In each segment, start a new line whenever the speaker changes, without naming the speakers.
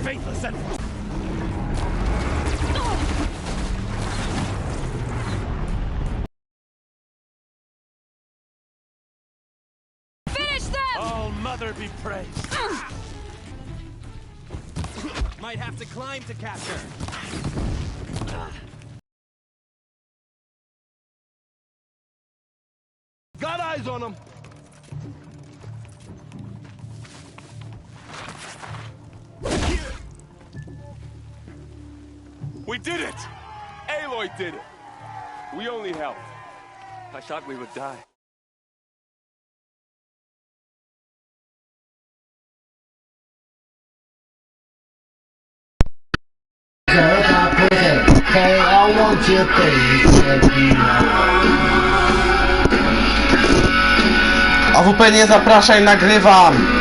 Faithless and...
Finish them!
All Mother be praised.
Might have to climb to capture.
Got eyes on him.
We did it! Aloy did it! We only helped. I thought we would die.
Hey, I want your face. AWP nie zapraszaj, nagrywam!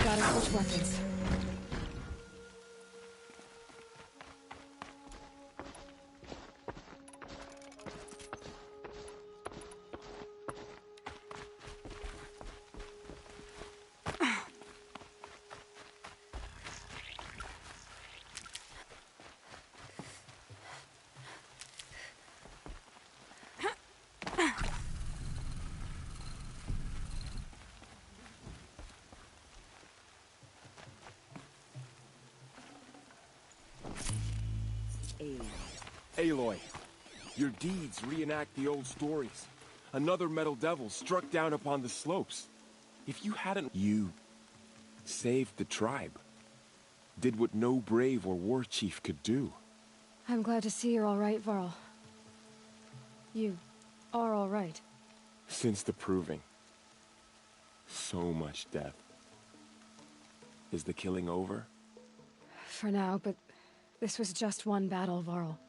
Gotta switch weapons.
Aloy, your deeds reenact the old stories. Another metal devil struck down upon the slopes. If you hadn't... You saved the tribe. Did what no brave or war chief could do.
I'm glad to see you're all right, Varl. You are all right.
Since the proving. So much death. Is the killing over?
For now, but this was just one battle, Varl.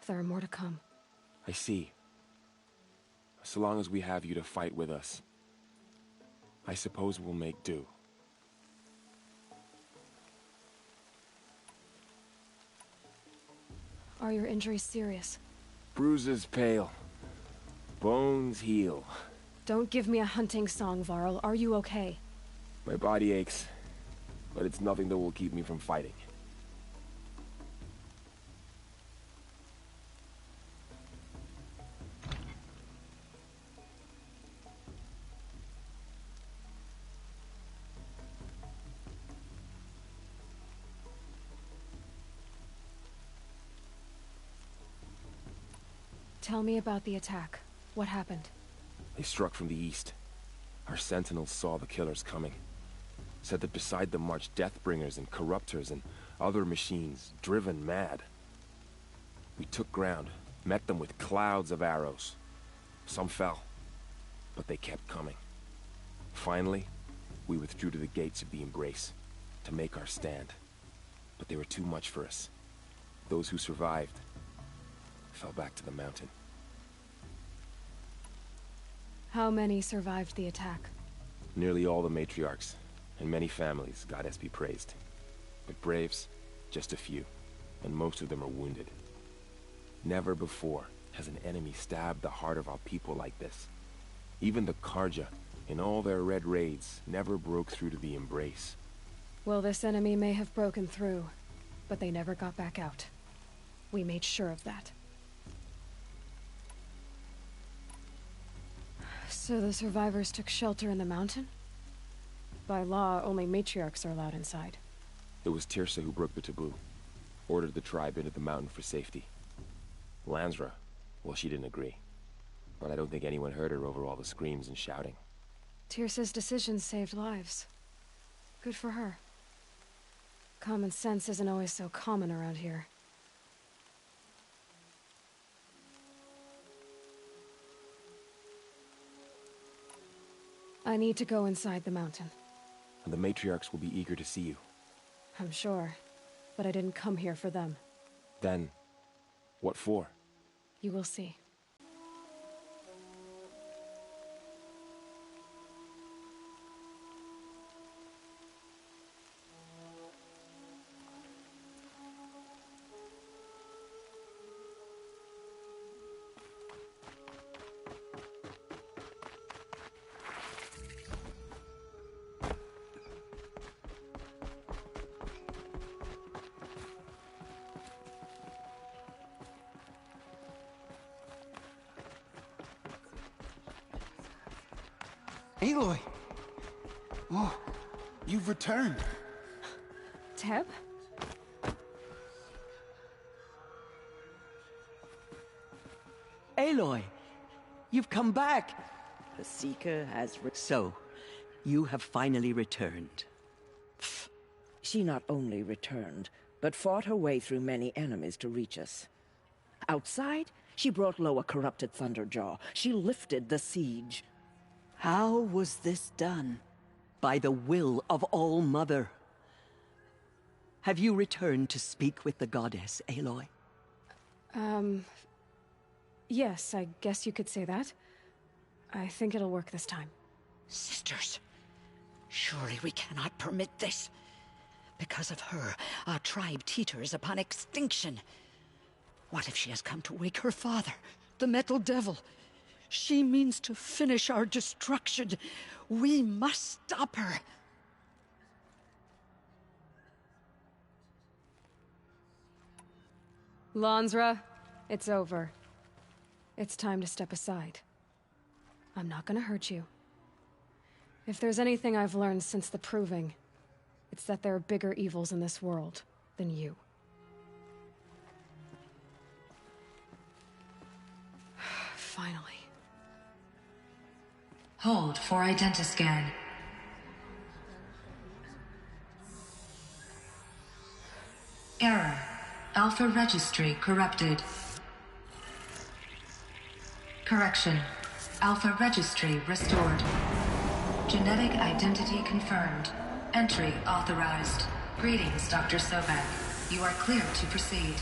There are more to come.
I see. So long as we have you to fight with us, I suppose we'll make do.
Are your injuries serious?
Bruises pale. Bones heal.
Don't give me a hunting song, Varl. Are you okay?
My body aches, but it's nothing that will keep me from fighting.
Tell me about the attack. What happened?
They struck from the east. Our sentinels saw the killers coming. Said that beside them marched Deathbringers and Corruptors and other machines, driven mad. We took ground, met them with clouds of arrows. Some fell, but they kept coming. Finally, we withdrew to the gates of the Embrace to make our stand. But they were too much for us. Those who survived fell back to the mountain.
How many survived the attack?
Nearly all the matriarchs, and many families, goddess be praised. But braves, just a few, and most of them are wounded. Never before has an enemy stabbed the heart of our people like this. Even the Karja, in all their red raids, never broke through to the Embrace.
Well, this enemy may have broken through, but they never got back out. We made sure of that. So the survivors took shelter in the mountain? By law, only matriarchs are allowed inside.
It was Tirsa who broke the taboo, ordered the tribe into the mountain for safety. Lansra, well, she didn't agree. But I don't think anyone heard her over all the screams and shouting.
Tirsa's decision saved lives. Good for her. Common sense isn't always so common around here. I need to go inside the mountain.
And the matriarchs will be eager to see you.
I'm sure, but I didn't come here for them.
Then, what for?
You will see.
Aloy! Oh, you've returned.
Teb?
Aloy, you've come back. The Seeker has So, you have finally returned.
She not only returned, but fought her way through many enemies to reach us. Outside, she brought low a corrupted Thunderjaw. She lifted the siege.
How was this done? By the will of All-Mother. Have you returned to speak with the goddess, Aloy?
Yes, I guess you could say that. I think it'll work this time.
Sisters, surely we cannot permit this. Because of her, our tribe teeters upon extinction. What if she has come to wake her father, the Metal Devil? She means to finish our destruction. We must stop her.
Lansra, it's over. It's time to step aside. I'm not gonna hurt you. If there's anything I've learned since the Proving, it's that there are bigger evils in this world than you. Finally.
Hold for identiscan. Error. Alpha registry corrupted. Correction. Alpha registry restored. Genetic identity confirmed. Entry authorized. Greetings, Dr. Sobek. You are clear to proceed.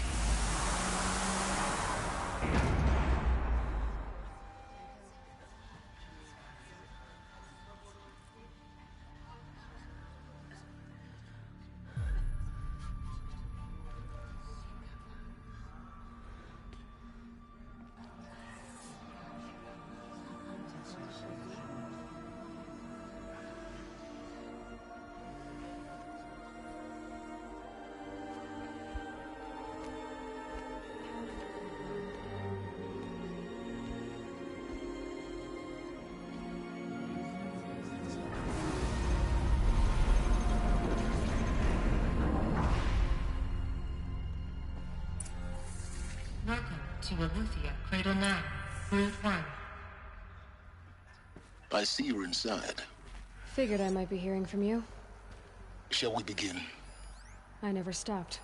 Welcome to Aletheia, Cradle 9, World 1.
I see you're inside.
Figured I might be hearing from you.
Shall we begin?
I never stopped.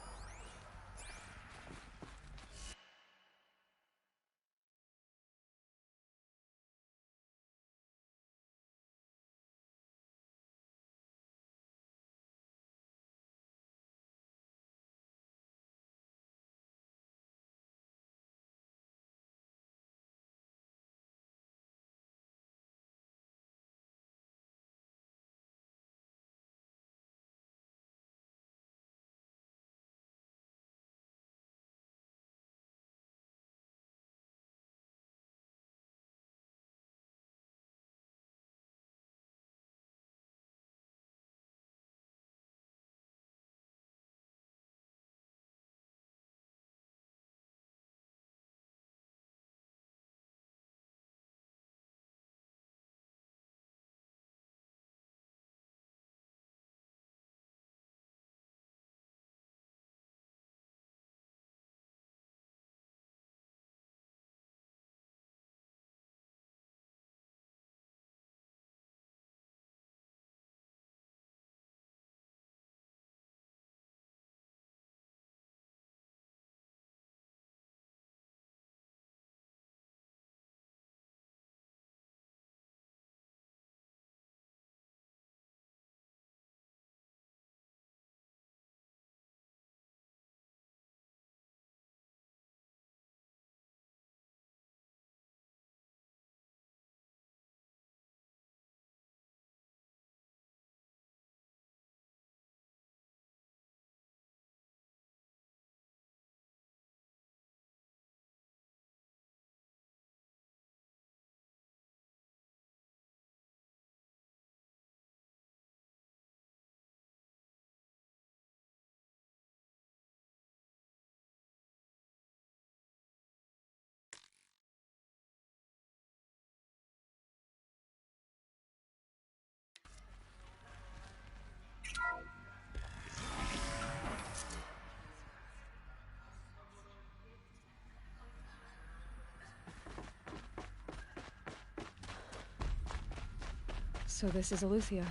So this is Aletheia.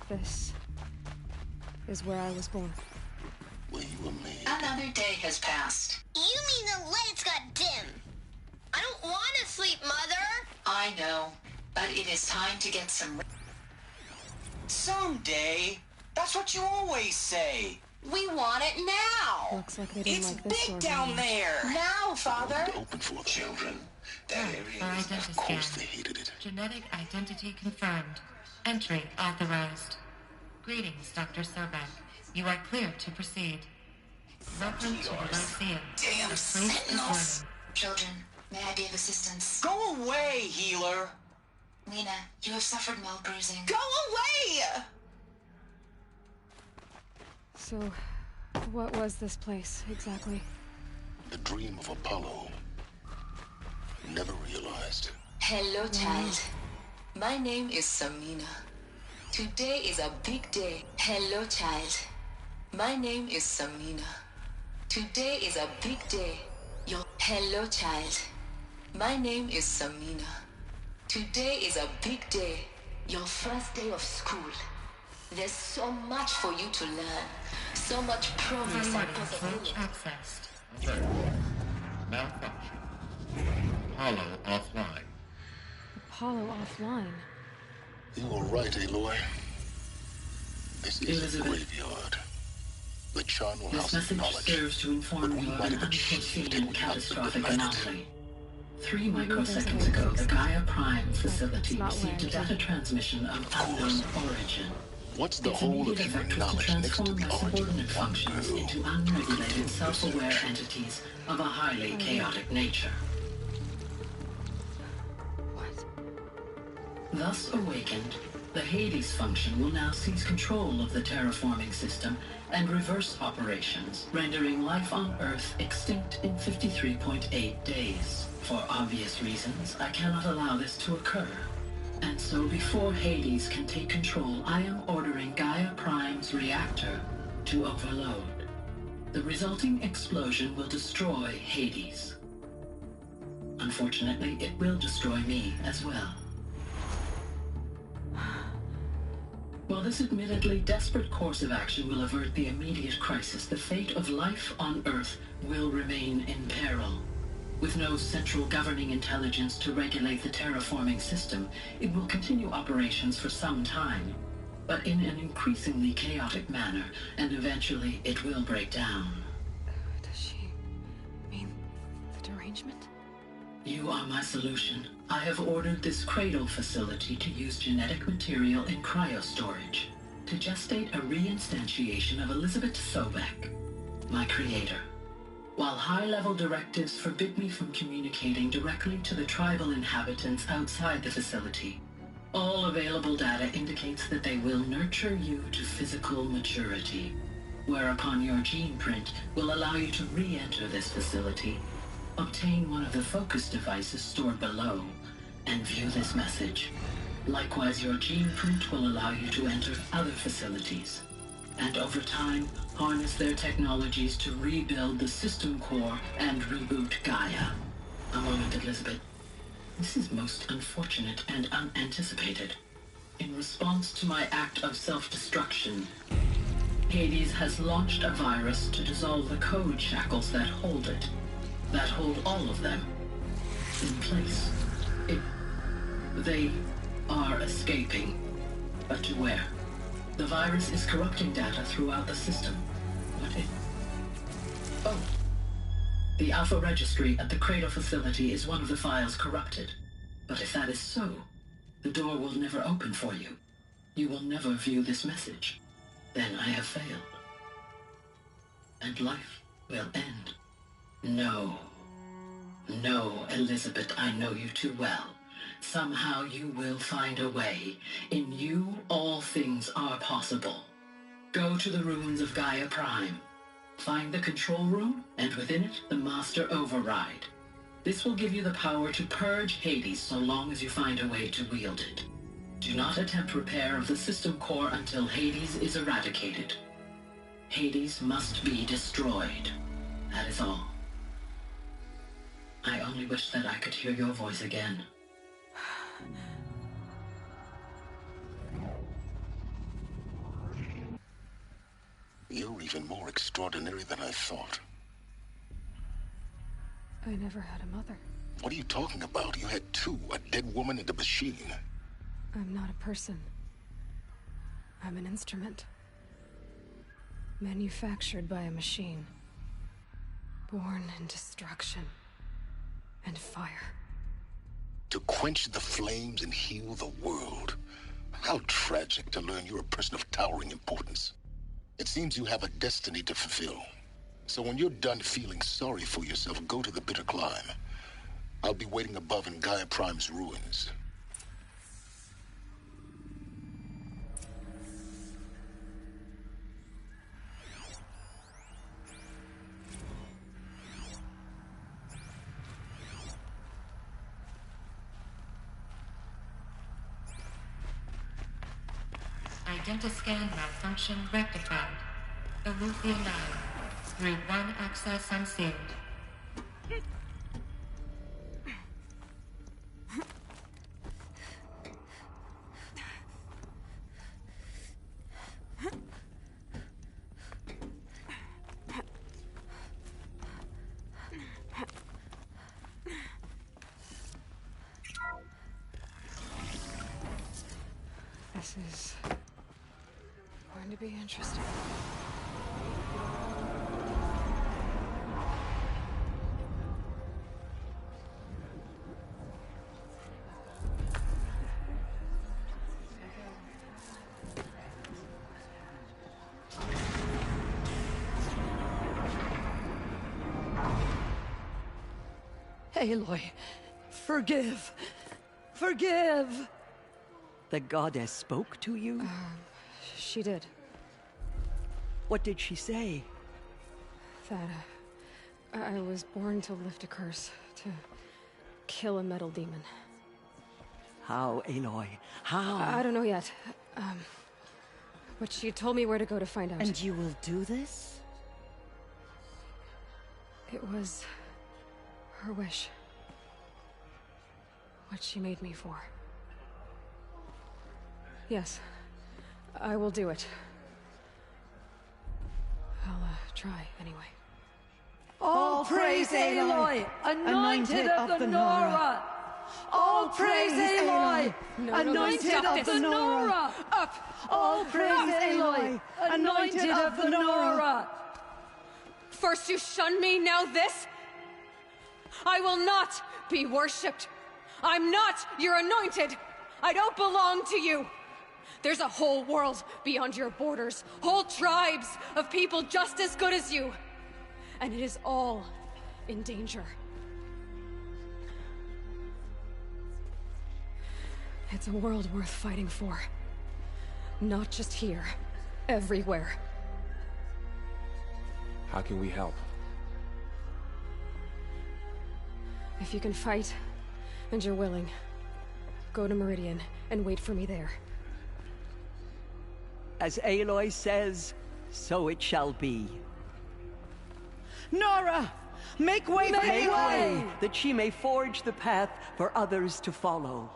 This is where I was born.
Where you were made.
Another day has passed.
You mean the lights got dim? I don't want to sleep, Mother!
I know, but it is time to get some rest.
Someday. That's what you always say.
We want it now.
Looks like they didn't
It's
like this
big
door
down
very much.
there.
Now, Father.
Open for children. That area is,
identity
of course,
scan.
they hated it.
Genetic identity confirmed. Entry authorized. Greetings, Dr. Sobek. You are clear to proceed. Welcome to the Lyceum.
Damn
The place is
sentinels.
warning.
Children, may I be of assistance?
Go away, healer.
Lena, you have suffered mild bruising.
Go away!
So, what was this place, exactly?
The dream of Apollo. Never realized.
Hello, child. My name is Samina. Today is a big day. Hello, child. My name is Samina. Today is a big day. Hello, child. My name is Samina. Today is a big day. Your first day of school. There's so much for you to learn. So much promise and
Priority
possibility.
switch accessed. Malfunction. Apollo offline.
Apollo offline.
You were right, Aloy. This is a graveyard. The charnel
This
house of
message
knowledge.
serves to inform you of an unforeseen and catastrophic anomaly. 3 microseconds ago, the Gaia Prime facility received a data transmission of unknown origin.
What's the
Its
whole of
immediate
human
effect was to
knowledge next to
transform
the
my
origin
subordinate
of one
functions
girl?
into unregulated, self-aware entities of a highly chaotic nature. Thus awakened, the Hades function will now seize control of the terraforming system and reverse operations, rendering life on Earth extinct in 53.8 days. For obvious reasons, I cannot allow this to occur. And so before Hades can take control, I am ordering Gaia Prime's reactor to overload. The resulting explosion will destroy Hades. Unfortunately, it will destroy me as well. While this admittedly desperate course of action will avert the immediate crisis, the fate of life on Earth will remain in peril. With no central governing intelligence to regulate the terraforming system, it will continue operations for some time, but in an increasingly chaotic manner, and eventually it will break down.
Does she mean the derangement?
You are my solution. I have ordered this cradle facility to use genetic material in cryostorage to gestate a reinstantiation of Elizabeth Sobek, my creator. While high-level directives forbid me from communicating directly to the tribal inhabitants outside the facility, all available data indicates that they will nurture you to physical maturity, whereupon your gene print will allow you to re-enter this facility, obtain one of the focus devices stored below, and view this message. Likewise, your gene print will allow you to enter other facilities, and over time, harness their technologies to rebuild the system core and reboot Gaia. A moment, Elizabeth. This is most unfortunate and unanticipated. In response to my act of self-destruction, Hades has launched a virus to dissolve the code shackles that hold it, that hold all of them in place. They are escaping, but to where? The virus is corrupting data throughout the system. Oh. The Alpha Registry at the Cradle facility is one of the files corrupted. But if that is so, the door will never open for you. You will never view this message. Then I have failed. And life will end. No. No, Elizabeth, I know you too well. Somehow you will find a way. In you, all things are possible. Go to the ruins of Gaia Prime. Find the control room, and within it, the Master Override. This will give you the power to purge Hades so long as you find a way to wield it. Do not attempt repair of the system core until Hades is eradicated. Hades must be destroyed. That is all. I only wish that I could hear your voice again.
You're even more extraordinary than I thought.
I never had a mother.
What are you talking about? You had two, a dead woman and a machine.
I'm not a person. I'm an instrument. Manufactured by a machine. Born in destruction and fire.
To quench the flames and heal the world. How tragic to learn you're a person of towering importance. It seems you have a destiny to fulfill. So when you're done feeling sorry for yourself, go to the bitter climb. I'll be waiting above in Gaia Prime's ruins.
Identiscan malfunction rectified. Alufia 9. Route 1 access unsealed.
This is going to be interesting.
Aloy, forgive. Forgive! The goddess spoke to you?
She did.
What did she say?
That I was born to lift a curse, to kill a metal demon.
How, Aloy? How?
I don't know yet. But she told me where to go to find out.
And you will do this?
It was her wish. What she made me for. Yes, I will do it. I'll try anyway.
All praise Aloy, anointed of the Nora! All praise Aloy, anointed of the Nora!
Up!
All praise Aloy, anointed of the Nora!
First you shunned me, now this? I will not be worshipped. I'm not your anointed. I don't belong to you. There's a whole world beyond your borders, whole tribes of people just as good as you. And it is all in danger. It's a world worth fighting for. Not just here, everywhere.
How can we help?
If you can fight, and you're willing, go to Meridian and wait for me there.
As Aloy says, so it shall be.
Nora! Make way for
Make
Aloy!
way, that she may forge the path for others to follow.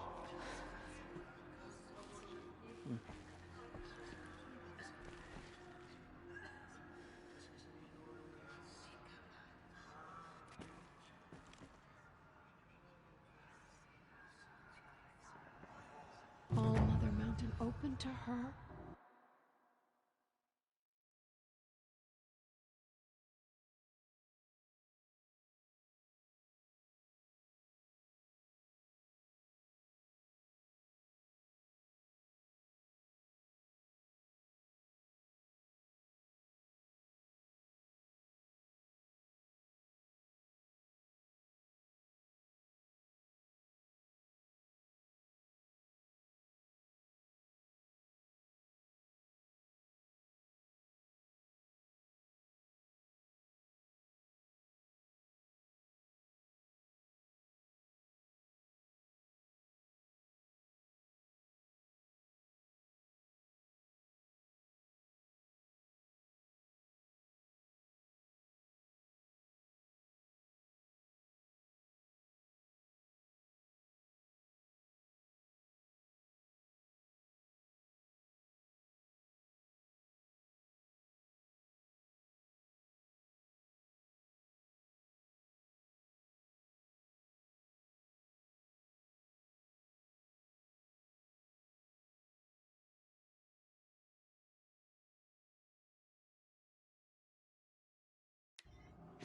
All Mother Mountain open to her?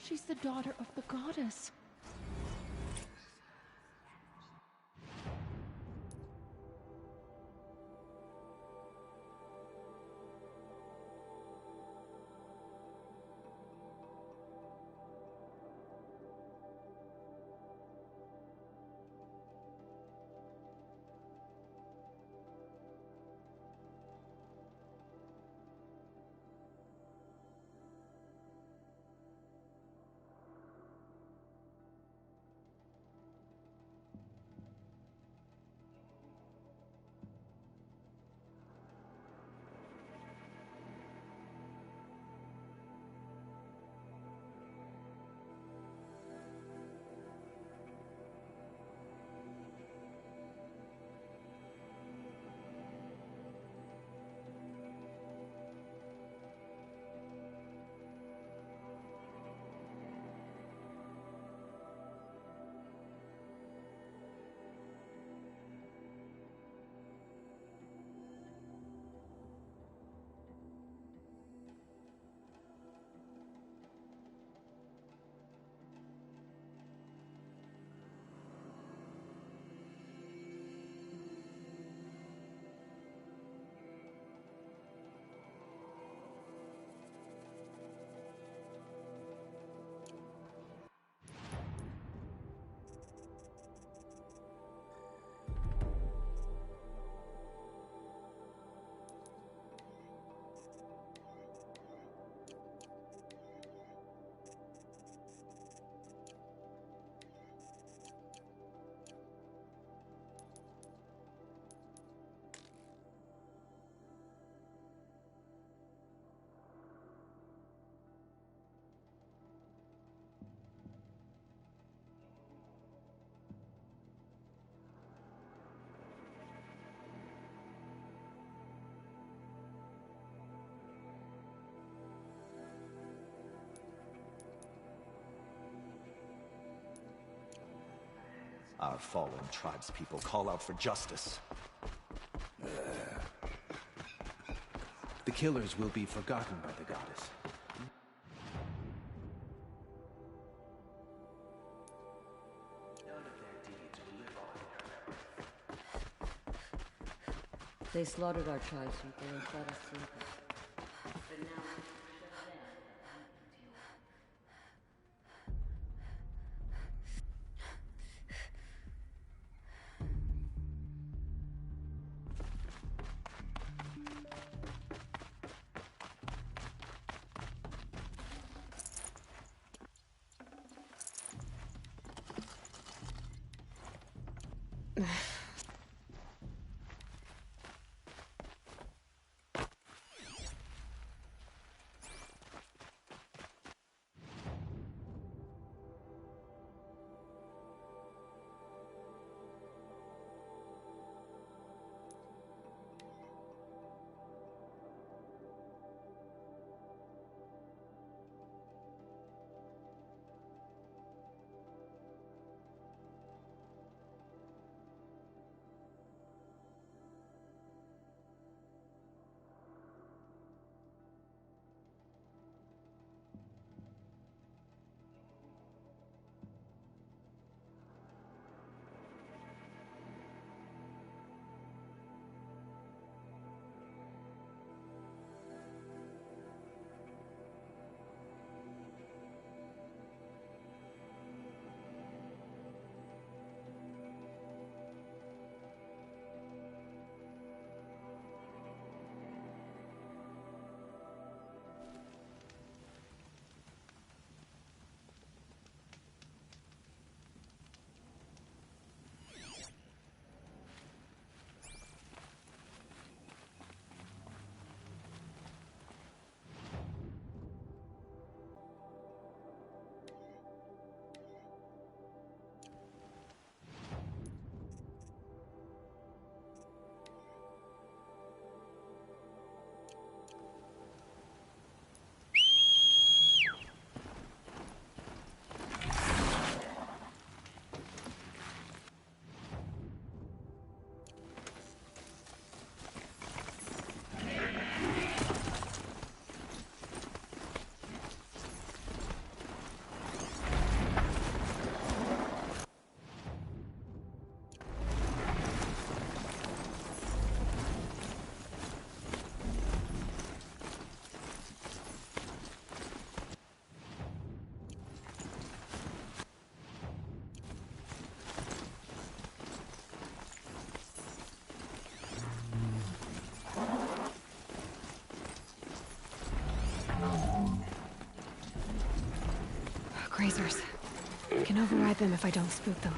She's the daughter of the goddess.
Our fallen tribespeople call out for justice.
The killers will be forgotten by the goddess.
They slaughtered our tribespeople and fed us sleepers. But now
lasers. I can override them if I don't spook them.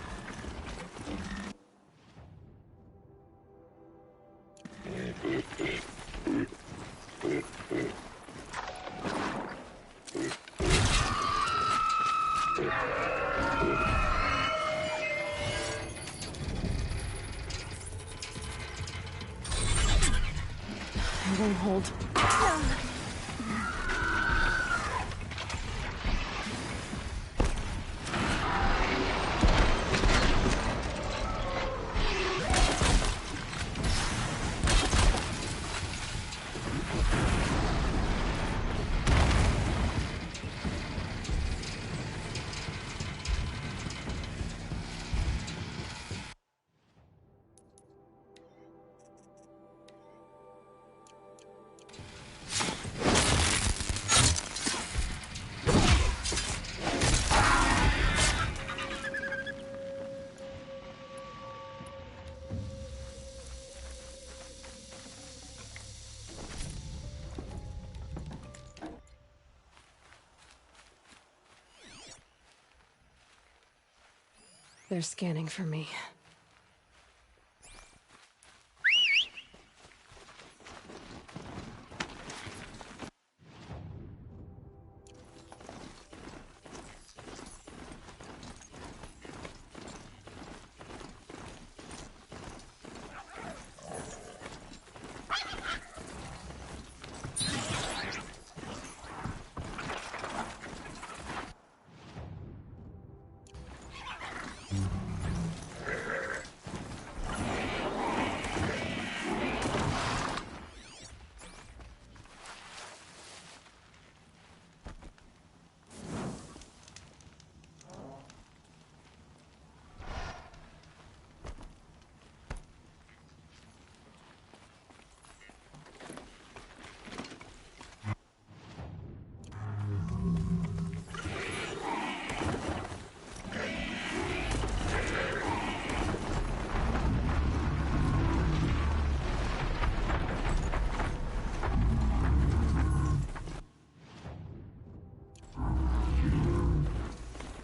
I won't hold. They're scanning for me.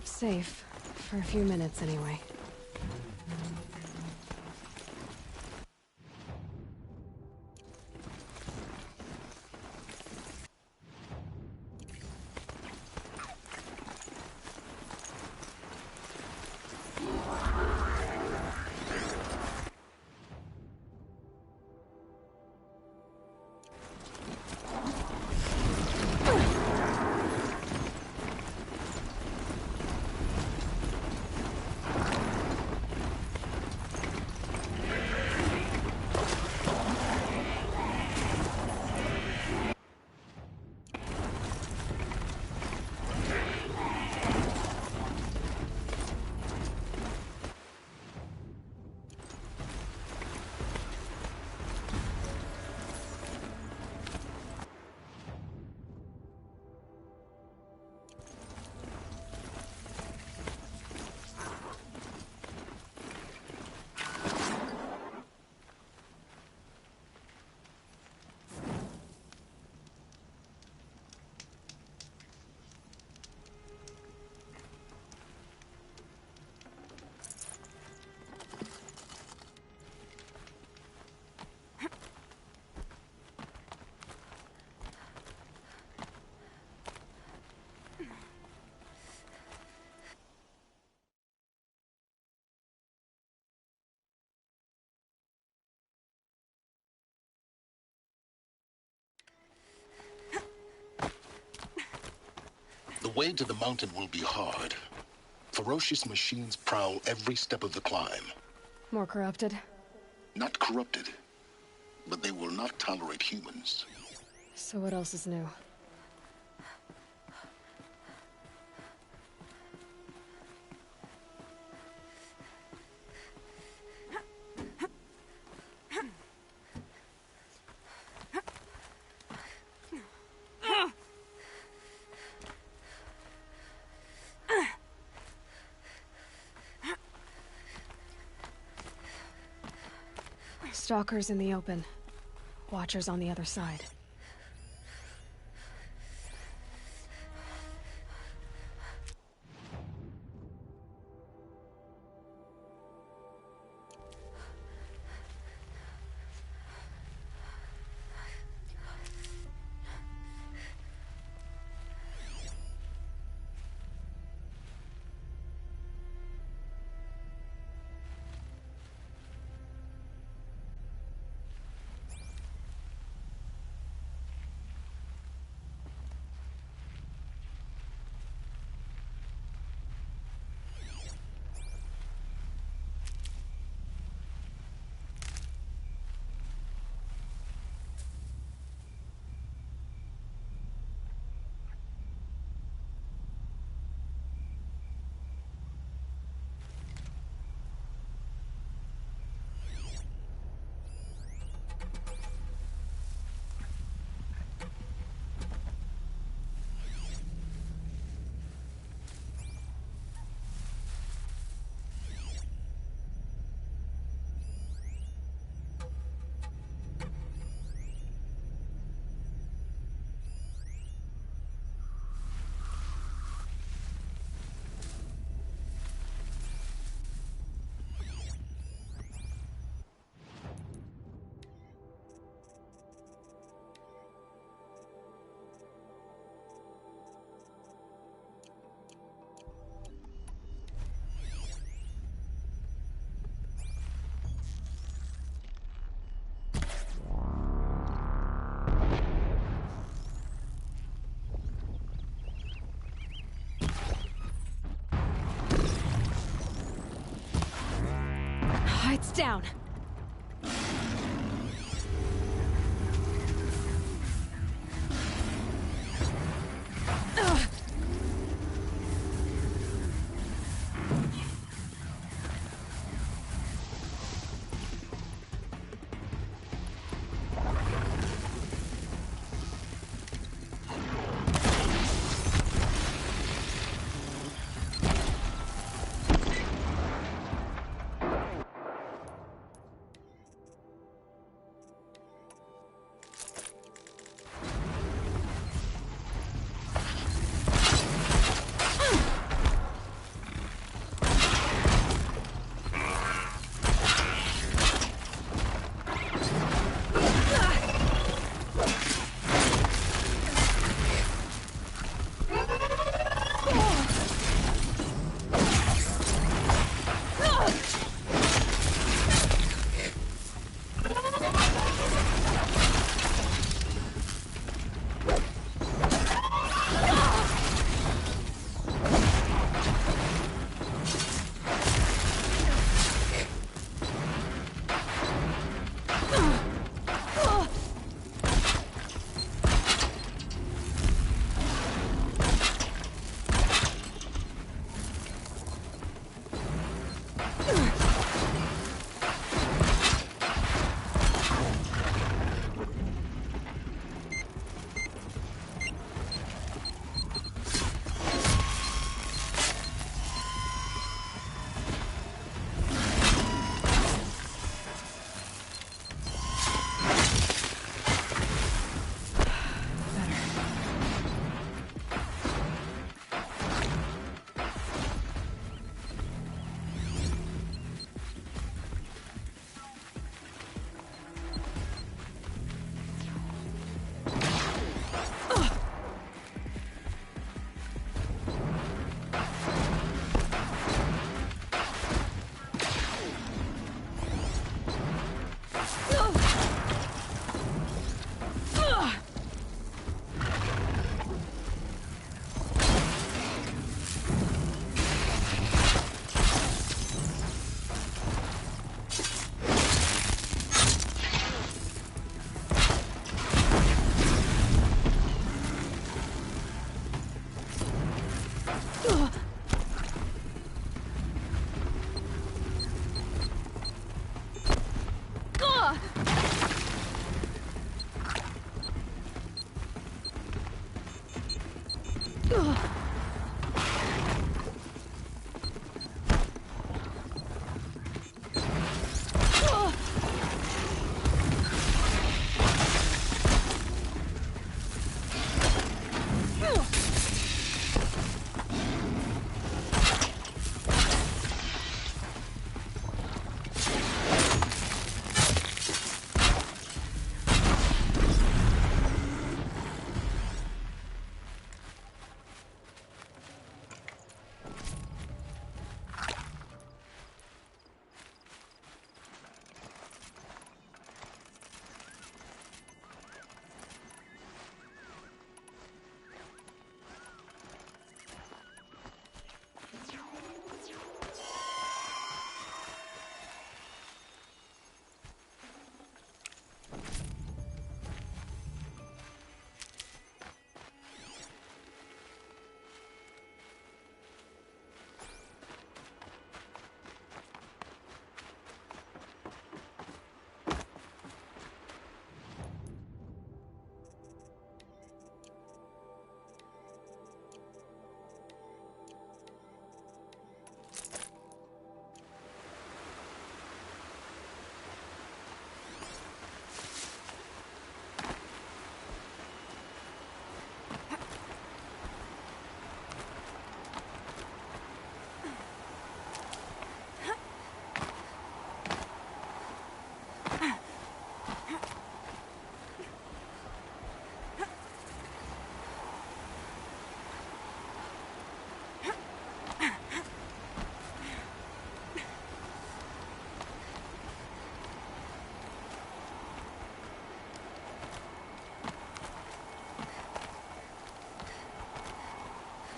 Safe. For a few minutes, anyway.
The way to the mountain will be hard. Ferocious machines prowl every step of the climb.
More corrupted?
Not corrupted, but they will not tolerate humans.
So what else is new? Stalkers in the open. Watchers on the other side. It's down.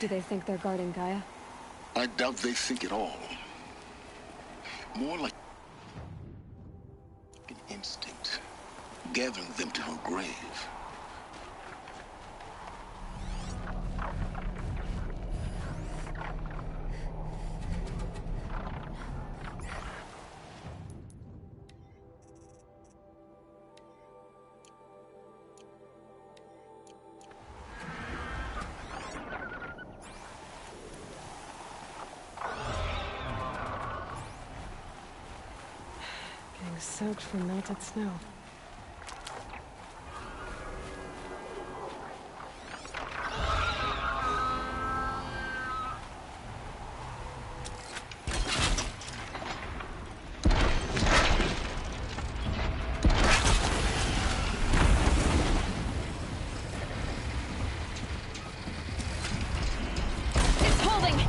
Do they think they're guarding Gaia?
I doubt they think at all. More like instinct, gathering them to her grave.
Soaked from melted snow.
It's holding!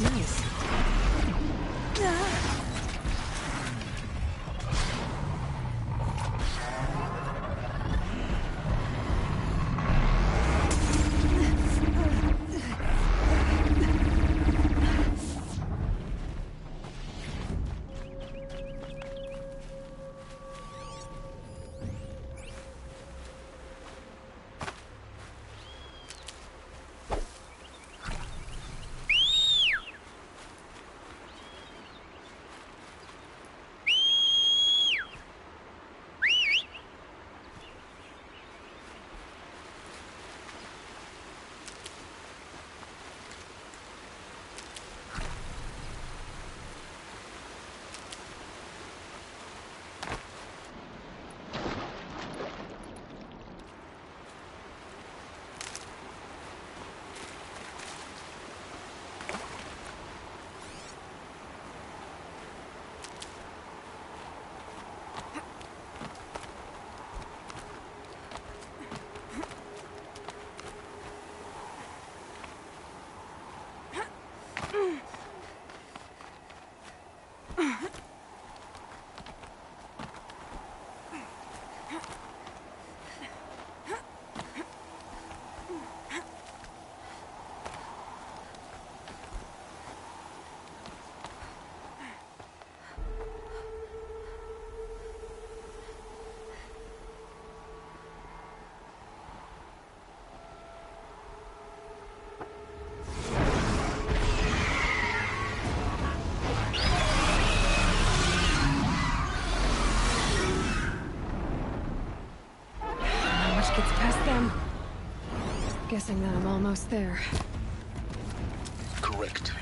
Nice. Gets past them. Guessing that I'm almost there.
Correct.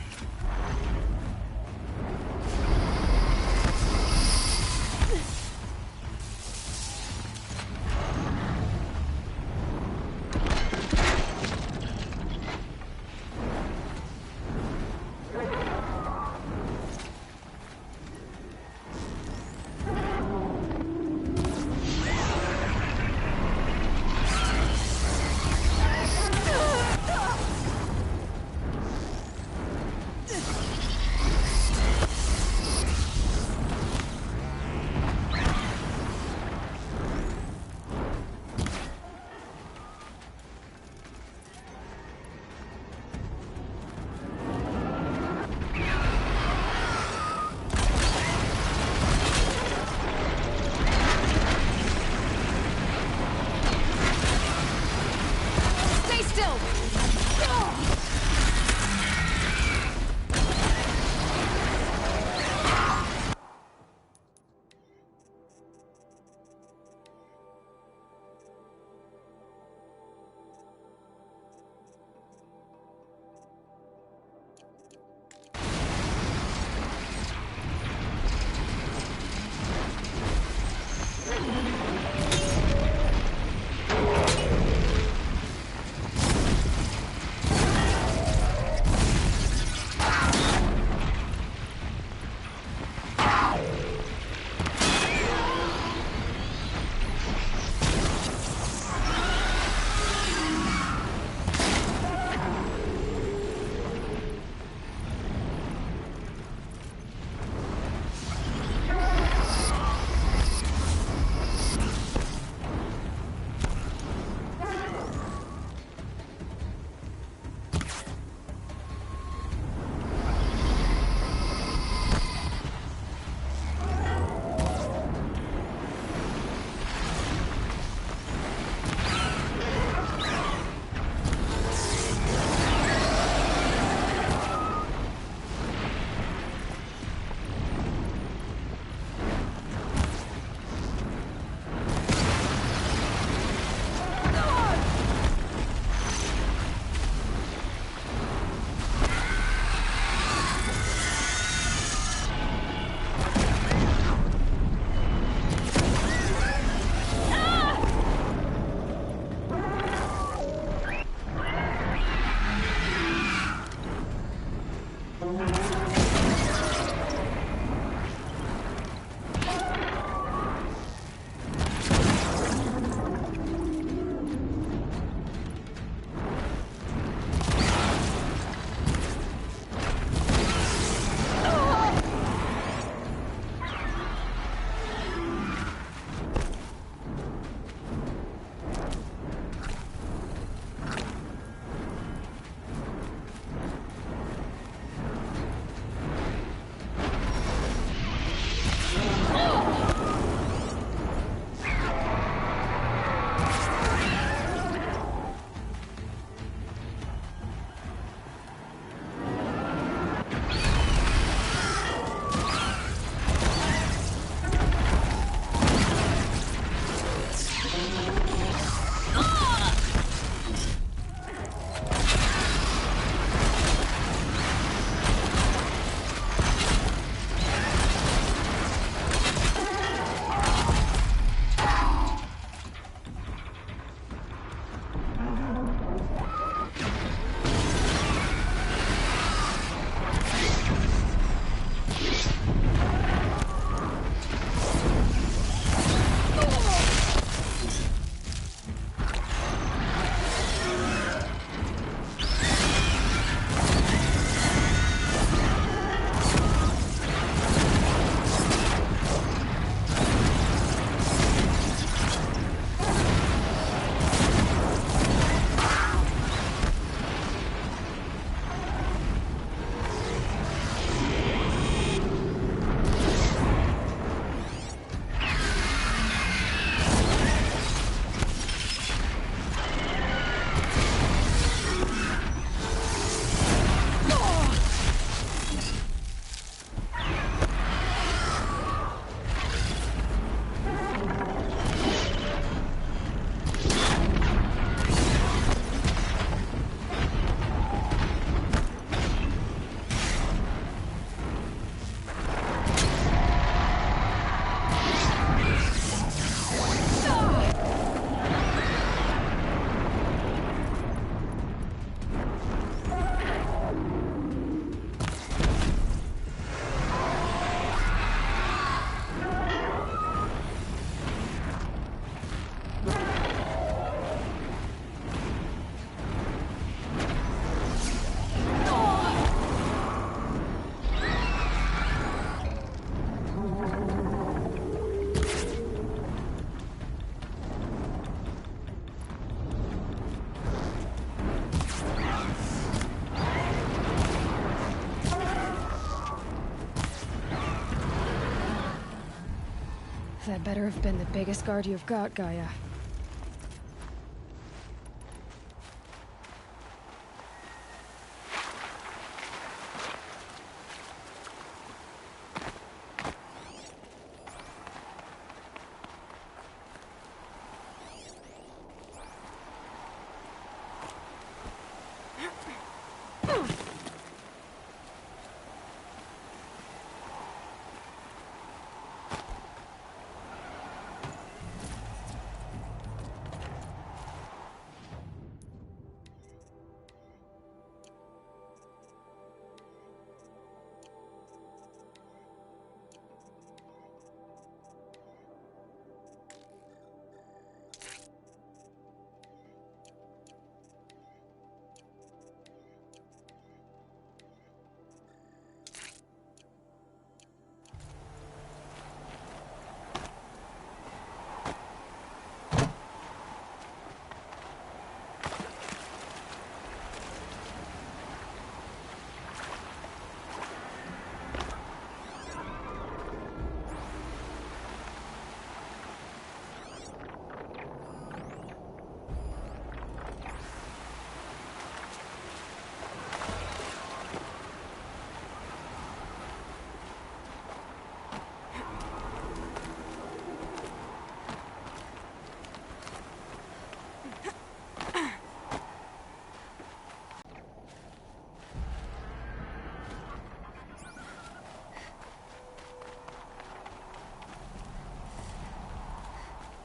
That better have been the biggest guard you've got, Gaia.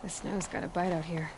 The snow's got a bite out here.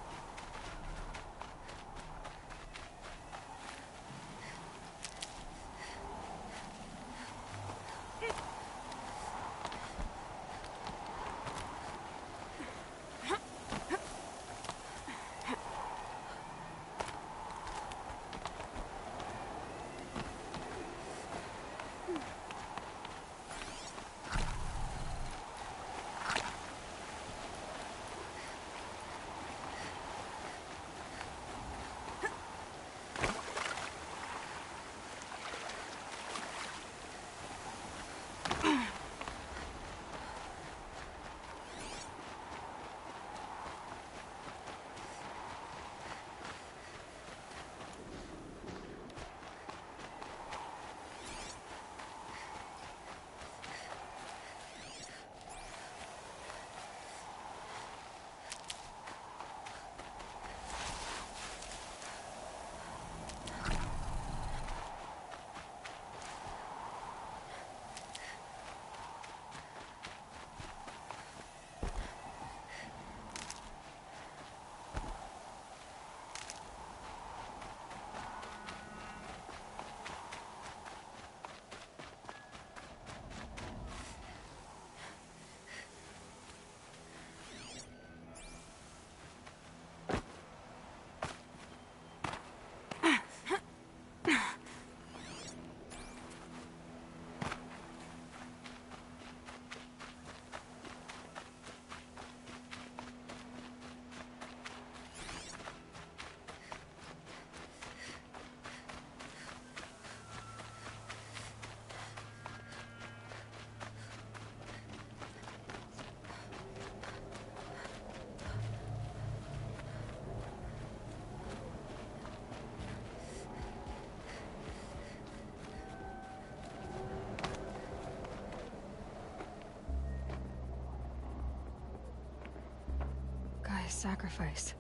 Sacrifice.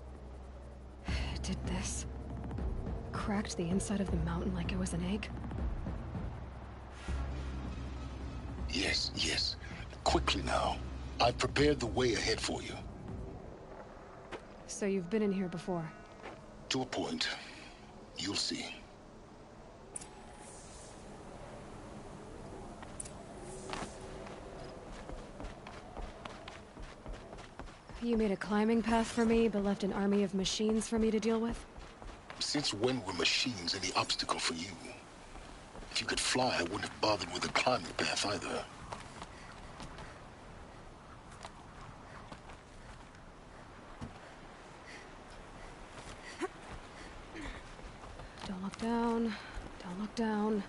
It did this. Cracked the inside of the mountain like it was an egg.
Yes, yes. Quickly now. I've prepared the way ahead for you.
So you've been in here before?
To a point. You'll see.
You made a climbing path for me, but left an army of machines for me to deal with?
Since when were machines any obstacle for you? If you could fly, I wouldn't have bothered with a climbing path either.
Don't look down. Don't look down.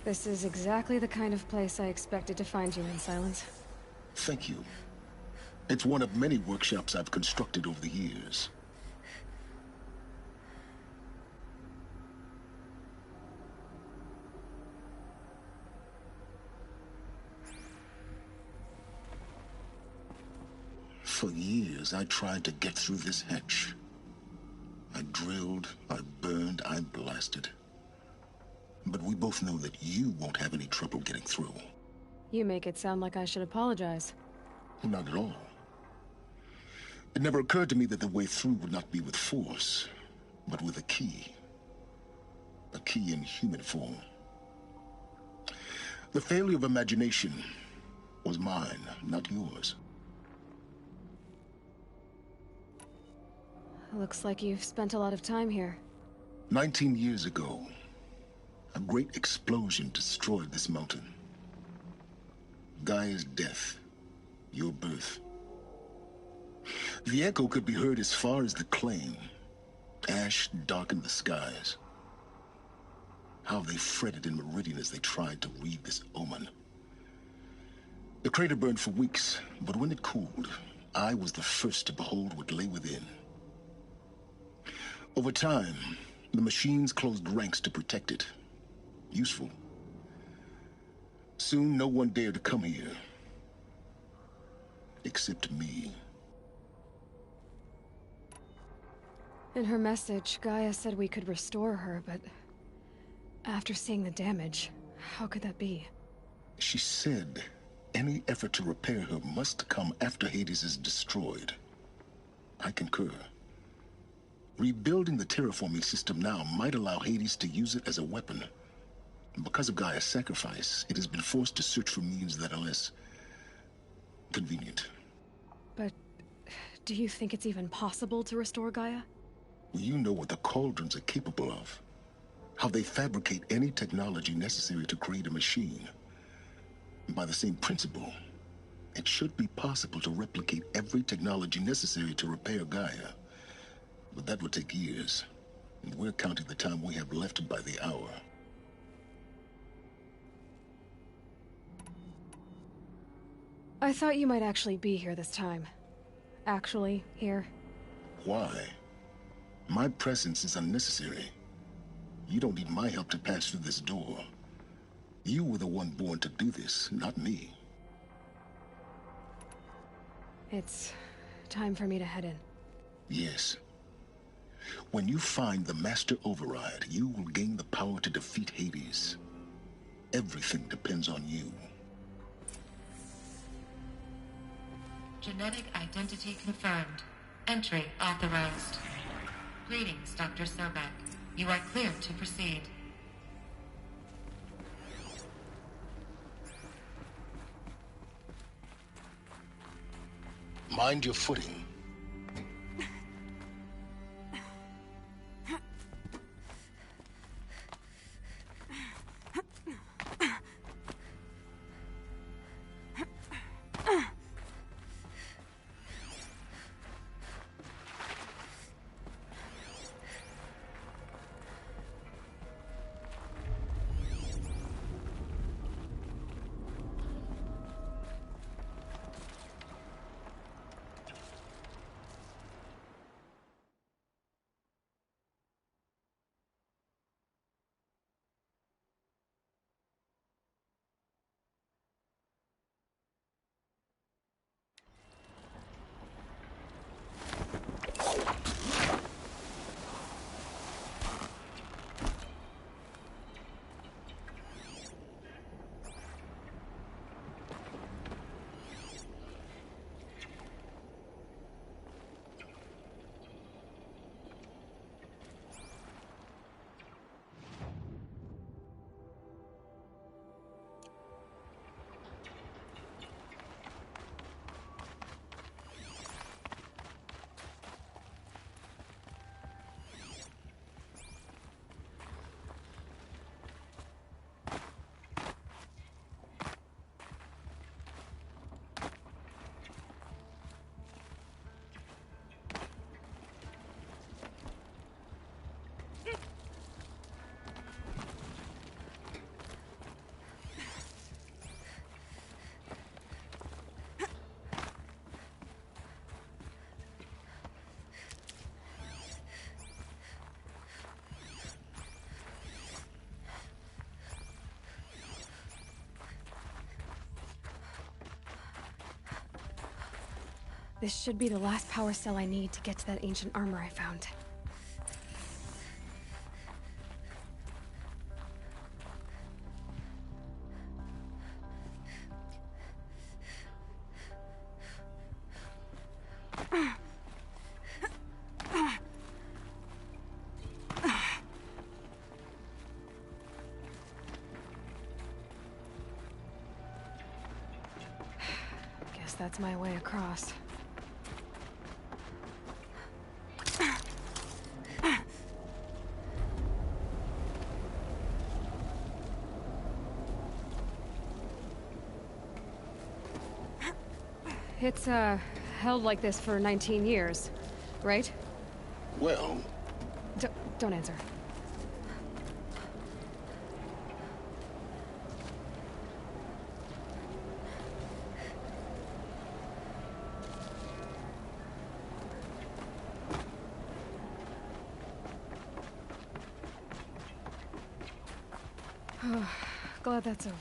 This is exactly the kind of place I expected to find you in, Silence.
Thank you. It's one of many workshops I've constructed over the years. For years, I tried to get through this hatch. I drilled, I burned, I blasted. But we both know that you won't have any trouble getting through.
You make it sound like I should apologize.
Not at all. It never occurred to me that the way through would not be with force, but with a key. A key in human form. The failure of imagination was mine, not yours.
Looks like you've spent a lot of time here.
19 years ago, a great explosion destroyed this mountain. Gaia's death, your birth. The echo could be heard as far as the claim. Ash darkened the skies. How they fretted in Meridian as they tried to read this omen. The crater burned for weeks, but when it cooled, I was the first to behold what lay within. Over time, the machines closed ranks to protect it. Useful. Soon, no one dared to come here. Except me.
In her message, Gaia said we could restore her, but after seeing the damage, how could that be?
She said any effort to repair her must come after Hades is destroyed. I concur. Rebuilding the terraforming system now might allow Hades to use it as a weapon. Because of Gaia's sacrifice, it has been forced to search for means that are less convenient.
But do you think it's even possible to restore Gaia?
You know what the Cauldrons are capable of. How they fabricate any technology necessary to create a machine. By the same principle, it should be possible to replicate every technology necessary to repair Gaia. But that would take years, and we're counting the time we have left by the hour.
I thought you might actually be here this time. Actually, here.
Why? My presence is unnecessary. You don't need my help to pass through this door. You were the one born to do this, not me.
It's time for me to head in.
Yes. When you find the Master Override, you will gain the power to defeat Hades. Everything depends on you.
Genetic identity confirmed. Entry authorized. Greetings, Dr. Sobek. You are clear to proceed.
Mind your footing.
This should be the last power cell I need to get to that ancient armor I found. Guess that's my way across. It's, held like this for 19 years, right?
Well...
Don't answer. Oh, glad that's over.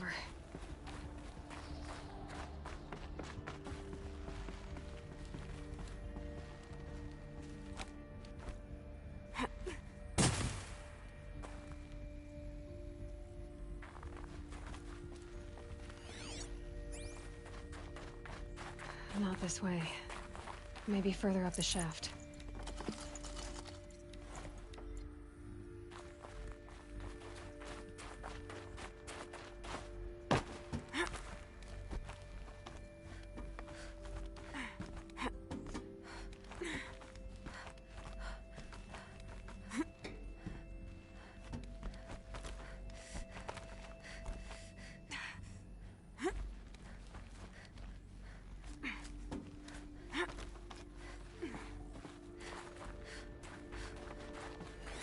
Not this way. Maybe further up the shaft.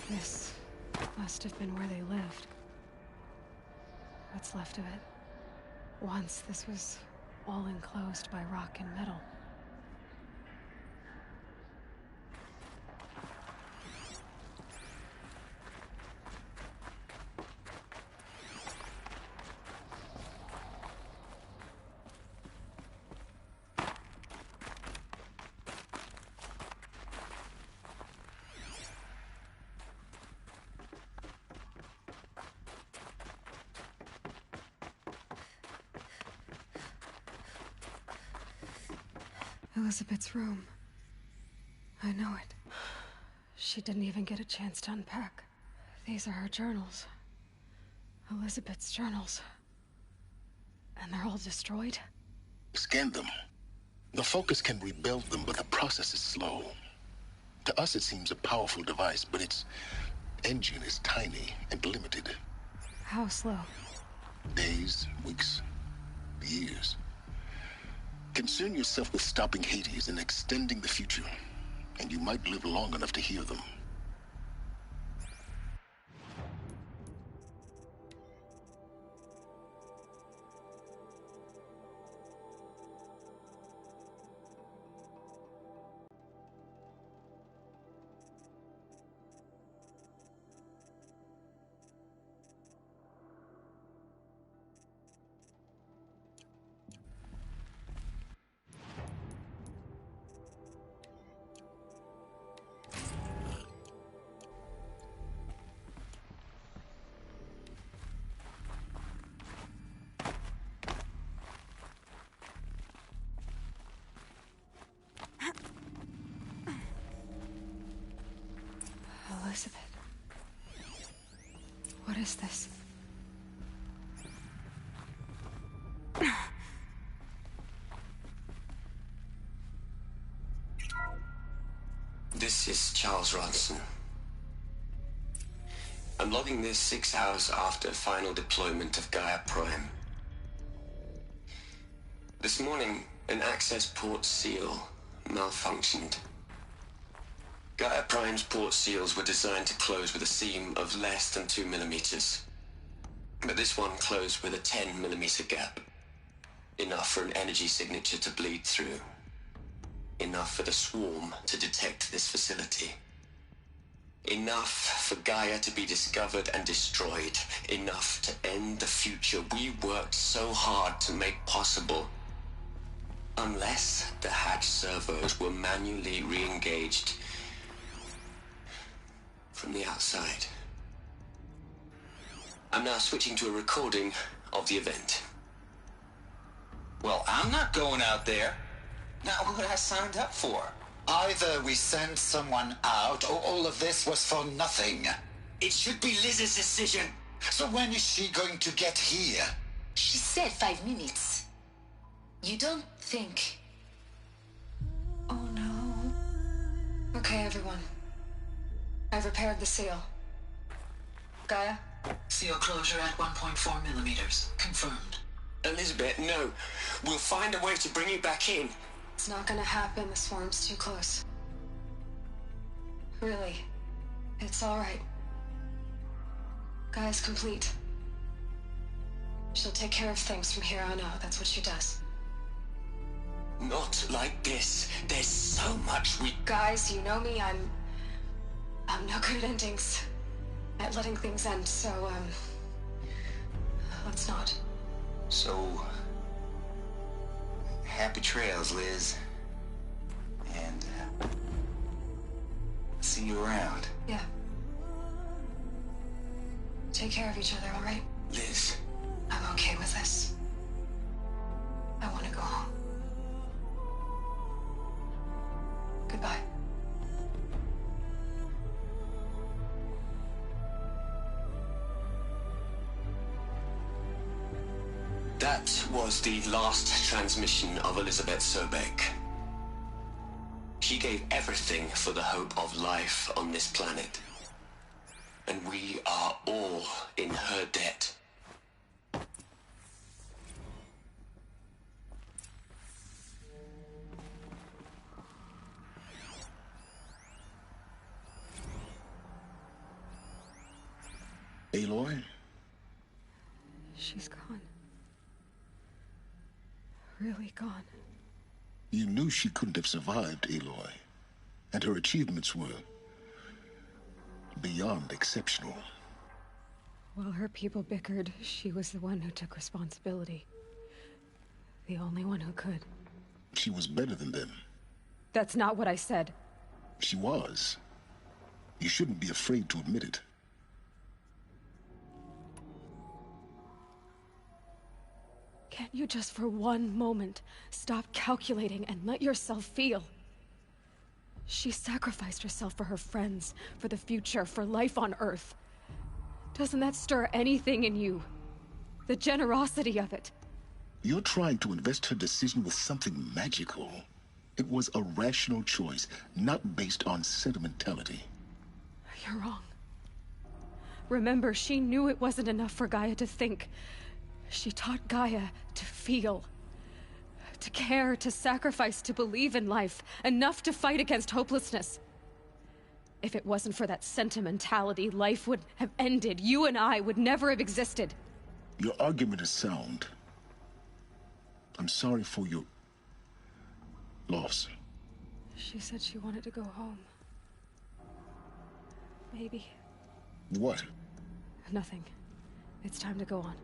This must have been where they lived. What's left of it. Once this was all enclosed by rock and metal. Elizabeth's room. I know it. She didn't even get a chance to unpack. These are her journals. Elizabeth's journals. And they're all destroyed?
Scan them. The Focus can rebuild them, but the process is slow. To us, it seems a powerful device, but its engine is tiny and limited.
How slow?
Days, weeks, years. Concern yourself with stopping Hades and extending the future, and you might live long enough to hear them.
Elizabeth. What is this?
This is Charles Ronson. I'm logging this 6 hours after final deployment of Gaia Prime. This morning, an access port seal malfunctioned. Gaia Prime's port seals were designed to close with a seam of less than 2 millimeters. But this one closed with a 10 millimeter gap. Enough for an energy signature to bleed through. Enough for the swarm to detect this facility. Enough for Gaia to be discovered and destroyed. Enough to end the future we worked so hard to make possible. Unless the hatch servos were manually re-engaged from the outside. I'm now switching to a recording of the event.
Well, I'm not going out there. Not what I signed up for.
Either we send someone out, or all of this was for nothing.
It should be Liz's decision.
So when is she going to get here?
She said 5 minutes. You don't think...
Oh no. Okay, everyone. I've repaired the seal. Gaia?
Seal closure at 1.4 millimeters. Confirmed.
Elizabeth, no. We'll find a way to bring you back in.
It's not gonna happen. The swarm's too close. Really. It's all right. Gaia's complete. She'll take care of things from here on out. That's what she does.
Not like this. There's so much we...
Guys, you know me. I'm no good at endings. At letting things end, so, let's not.
So... happy trails, Liz. And, see you around.
Yeah. Take care of each other, all right?
Liz.
I'm okay with this. I want to go home. Goodbye.
That was the last transmission of Elizabeth Sobek. She gave everything for the hope of life on this planet. And we are all in her debt.
Aloy?
She's gone. Really gone.
You knew she couldn't have survived, Aloy. And her achievements were... beyond exceptional.
While her people bickered, she was the one who took responsibility. The only one who could.
She was better than them.
That's not what I said.
She was. You shouldn't be afraid to admit it.
Can't you just for one moment stop calculating and let yourself feel? She sacrificed herself for her friends, for the future, for life on Earth. Doesn't that stir anything in you? The generosity of it.
You're trying to invest her decision with something magical. It was a rational choice, not based on sentimentality.
You're wrong. Remember, she knew it wasn't enough for Gaia to think. She taught Gaia to feel. To care, to sacrifice, to believe in life. Enough to fight against hopelessness. If it wasn't for that sentimentality, life would have ended. You and I would never have existed.
Your argument is sound. I'm sorry for your... loss.
She said she wanted to go home. Maybe.
What?
Nothing. It's time to go on.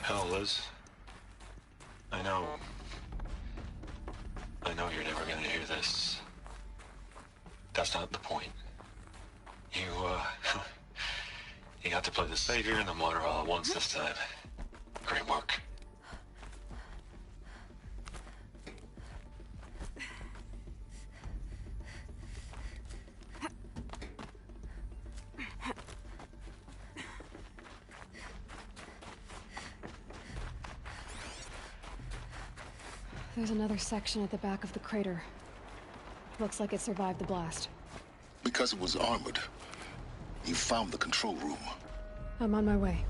Hell, Liz. I know you're never gonna hear this. That's not the point. You got to play the savior and the martyr all at once this time. Great work.
There's another section at the back of the crater. Looks like it survived the blast.
Because it was armored. You found the control room.
I'm on my way.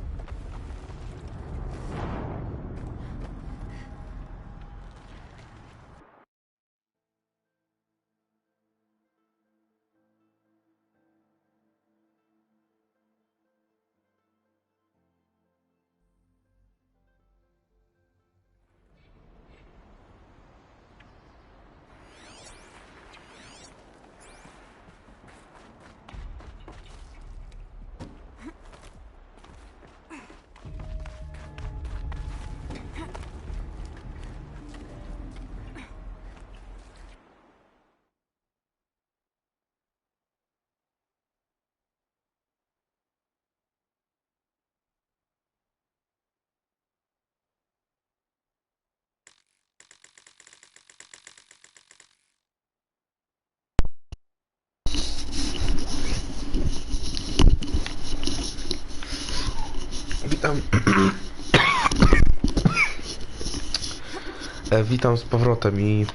Witam z powrotem i...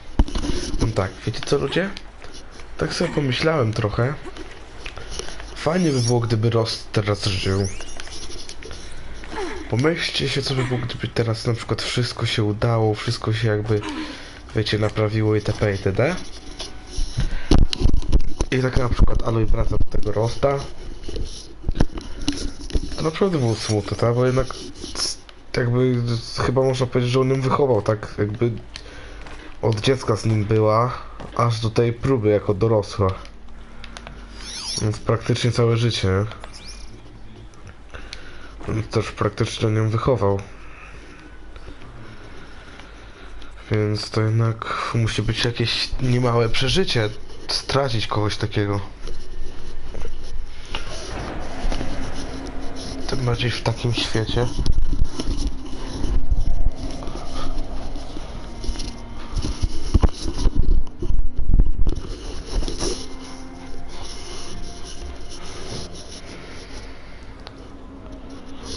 No tak, wiecie co ludzie? Tak sobie pomyślałem trochę. Fajnie by było, gdyby Ross teraz żył. Pomyślcie się, co by było, gdyby teraz na przykład wszystko się udało, wszystko się jakby, wiecie, naprawiło itp. itd. I tak na przykład Aloy wraca do tego Rosta. To naprawdę było smutne, tak? Bo jednak jakby chyba można powiedzieć, że on ją wychował, tak? Jakby od dziecka z nim była, aż do tej próby jako dorosła. Więc praktycznie całe życie. Też praktycznie ją wychował. Więc to jednak musi być jakieś niemałe przeżycie, stracić kogoś takiego. Tym bardziej w takim świecie.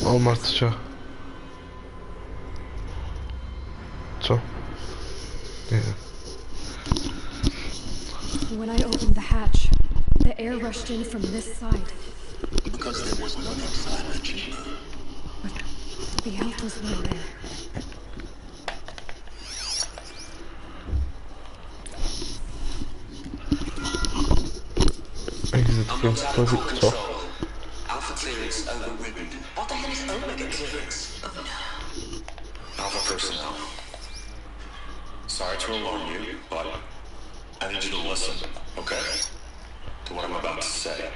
O, Marcia. Co? Nie.
When I opened the hatch, the air rushed in from this side.
Because there was none inside the chamber.
But the alphas were there.
Exit, co?
Alpha clearance overridden. What the hell is Omega clearance? Oh no.
Alpha personnel. Sorry to alarm you, but I need you to listen, okay? To what I'm about to say.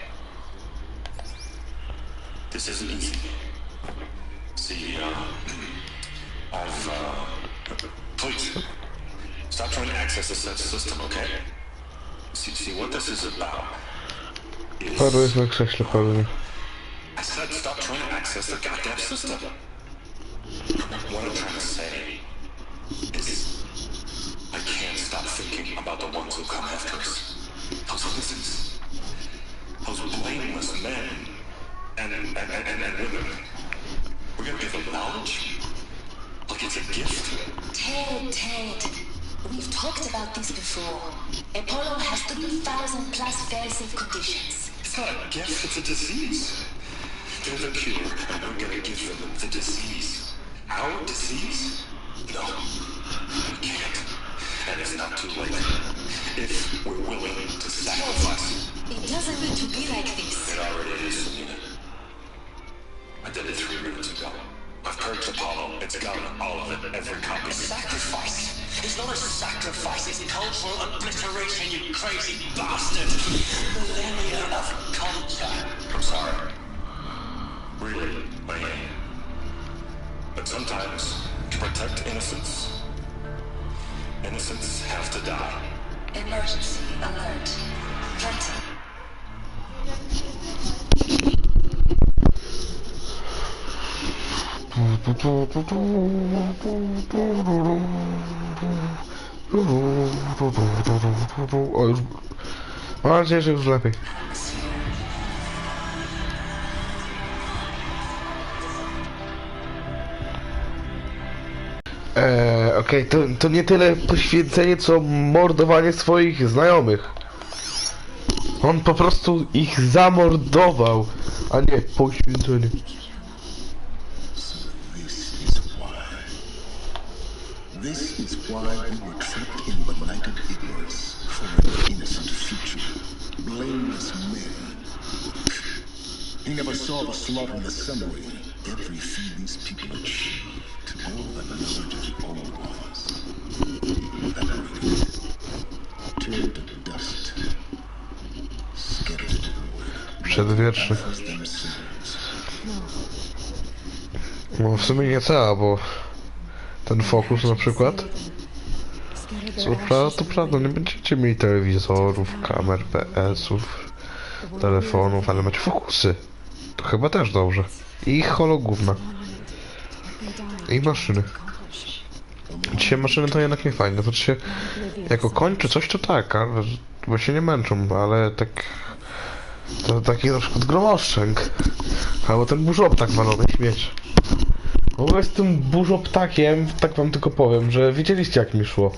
This isn't easy. See, please, stop trying to access the set system, okay? See, what this is about is...
Padło jest na krześle, pewnie.
I said stop trying to access the goddamn system. What I'm trying to say is I can't stop thinking about the ones who come after us. Those innocents. Those blameless men and women. We're gonna give them knowledge? Like it's a gift?
Ted. We've talked about this before. Apollo has 3,000 plus fail-safe conditions.
It's not a gift, it's a disease. They're the cure, and we're gonna give them the disease. Our disease? No, we can't. And it's not too late. If we're willing to sacrifice.
It doesn't need to be like this.
It already is, Selena. I did it 3 minutes ago. I've purged Apollo. It's gone, all of it, every copy.
A sacrifice? It's not a sacrifice, it's cultural obliteration, you crazy bastard! Millennia of culture.
I'm sorry. Really, I am. But sometimes, to protect innocence, innocents have to die.
Emergency alert. Plenty.
O, już... Mam nadzieję, że już lepiej. Okej, to nie tyle poświęcenie, co mordowanie swoich znajomych. On po prostu ich zamordował, a nie poświęcenie.
This is why we were trapped in benighted ignorance for an innocent future. Blameless men. He never saw the slaughter in the summary. Every feed these people a cheat. All that knowledge of all was. Evaporated. Turned to dust. Scattered to the wind.
Przedwieczny. No w sumie nie cała, bo ten fokus na przykład. To prawda, nie będziecie mieli telewizorów, kamer, PS-ów, telefonów, ale macie fokusy. To chyba też dobrze. I hologówna. I maszyny. Dzisiaj maszyny to jednak nie fajne. To się jako koń czy coś to tak, ale, bo się nie męczą, ale tak... To taki na przykład gromoszczęk. Albo ten burzop tak walony śmieć. W ogóle z tym burzoptakiem, tak wam tylko powiem, że widzieliście jak mi szło.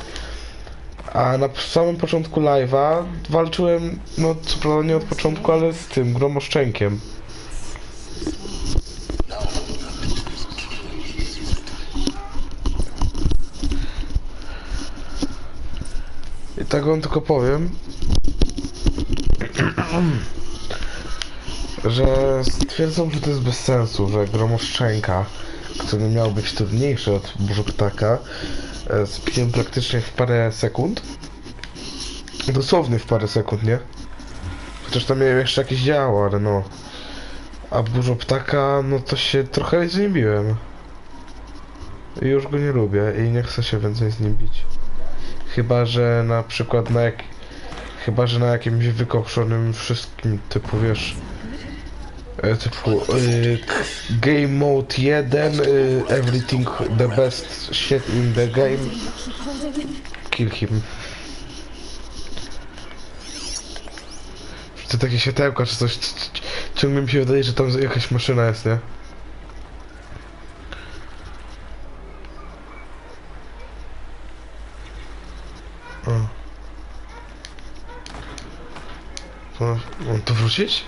A na samym początku live'a walczyłem, no co prawda nie od początku, ale z tym gromoszczenkiem. I tak wam tylko powiem, że stwierdzam, że to jest bez sensu, że gromoszczenka, który miał być trudniejszy od burzoptaka, spiłem praktycznie w parę sekund. Dosłownie w parę sekund, nie? Chociaż tam miałem jeszcze jakieś działo, ale no. A burzoptaka, no to się trochę z nim biłem. I już go nie lubię i nie chcę się więcej z nim bić. Chyba, że na przykład chyba, że na jakimś wykoszonym wszystkim, typu wiesz... typu Game Mode 1, everything the best shit in the game. Kill him. To takie światełka czy coś, ciągle mi się wydaje, że tam jakaś maszyna jest, nie? O. Mam tu wrócić?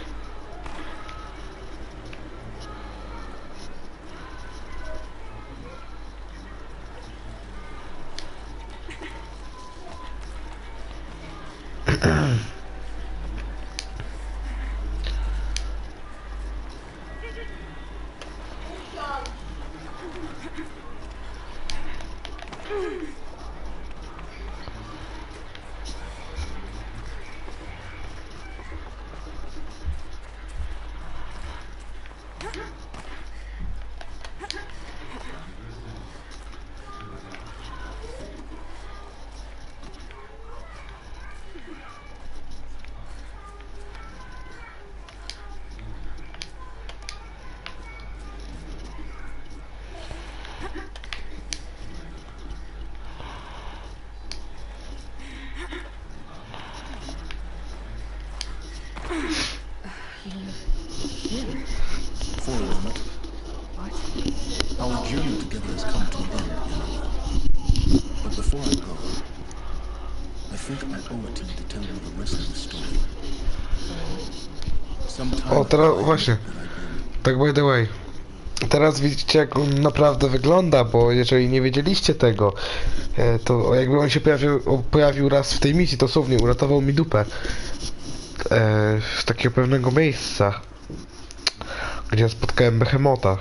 For a moment. Our journey together has come to an end, but before I go, I think I owe it to you to tell you the rest of the story.
O, teraz właśnie. Tak by the way. Teraz widzicie jak on naprawdę wygląda, bo jeżeli nie wiedzieliście tego, to jakby on się pojawił raz w tej misji, dosłownie uratował mi dupę. Z takiego pewnego miejsca, gdzie spotkałem Behemota.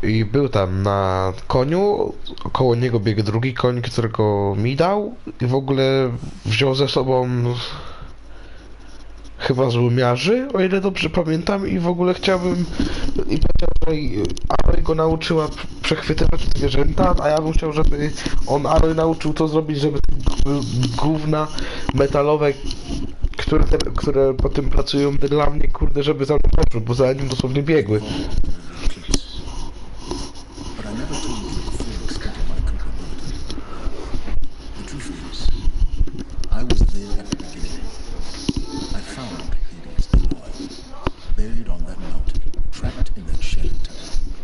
I był tam na koniu, koło niego biegł drugi koń, którego mi dał i w ogóle wziął ze sobą chyba złumiarzy, o ile dobrze pamiętam, i w ogóle chciałbym i Aloy go nauczyła przechwytywać zwierzęta, a ja bym chciał, żeby on Aloy nauczył to zrobić, żeby gówna metalowe, które po tym pracują dla mnie, kurde, żeby za mną poszły, bo za nim dosłownie biegły.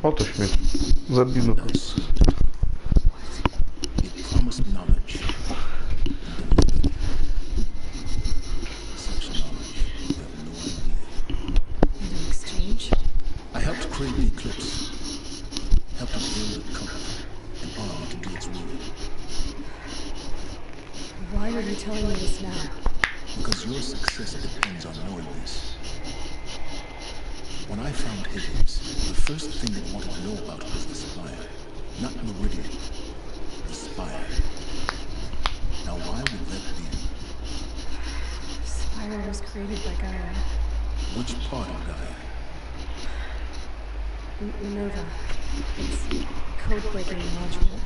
Oto śmiech. Zabijmy go.
I helped create the eclipse, helped us build a cult, and arm to do its will.
Why are you telling me this now?
Because your success depends on knowing this. When I found Hades, the first thing they wanted to know about was the Spire. Not Meridian, the Spire. Now why would that be?
The Spire was created by Gaia.
Which part of Gaia?
Minerva. It's code-breaking module.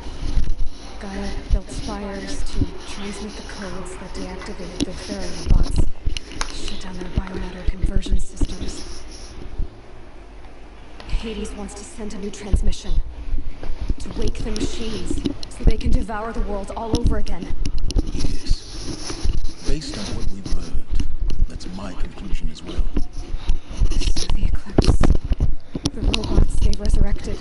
Gaia built spires to transmit the codes that deactivated the Therian bots, shut down their biomatter conversion systems. Hades wants to send a new transmission to wake the machines so they can devour the world all over again.
Yes. Based on what we've learned, that's my conclusion as well.
This is the eclipse. they've resurrected.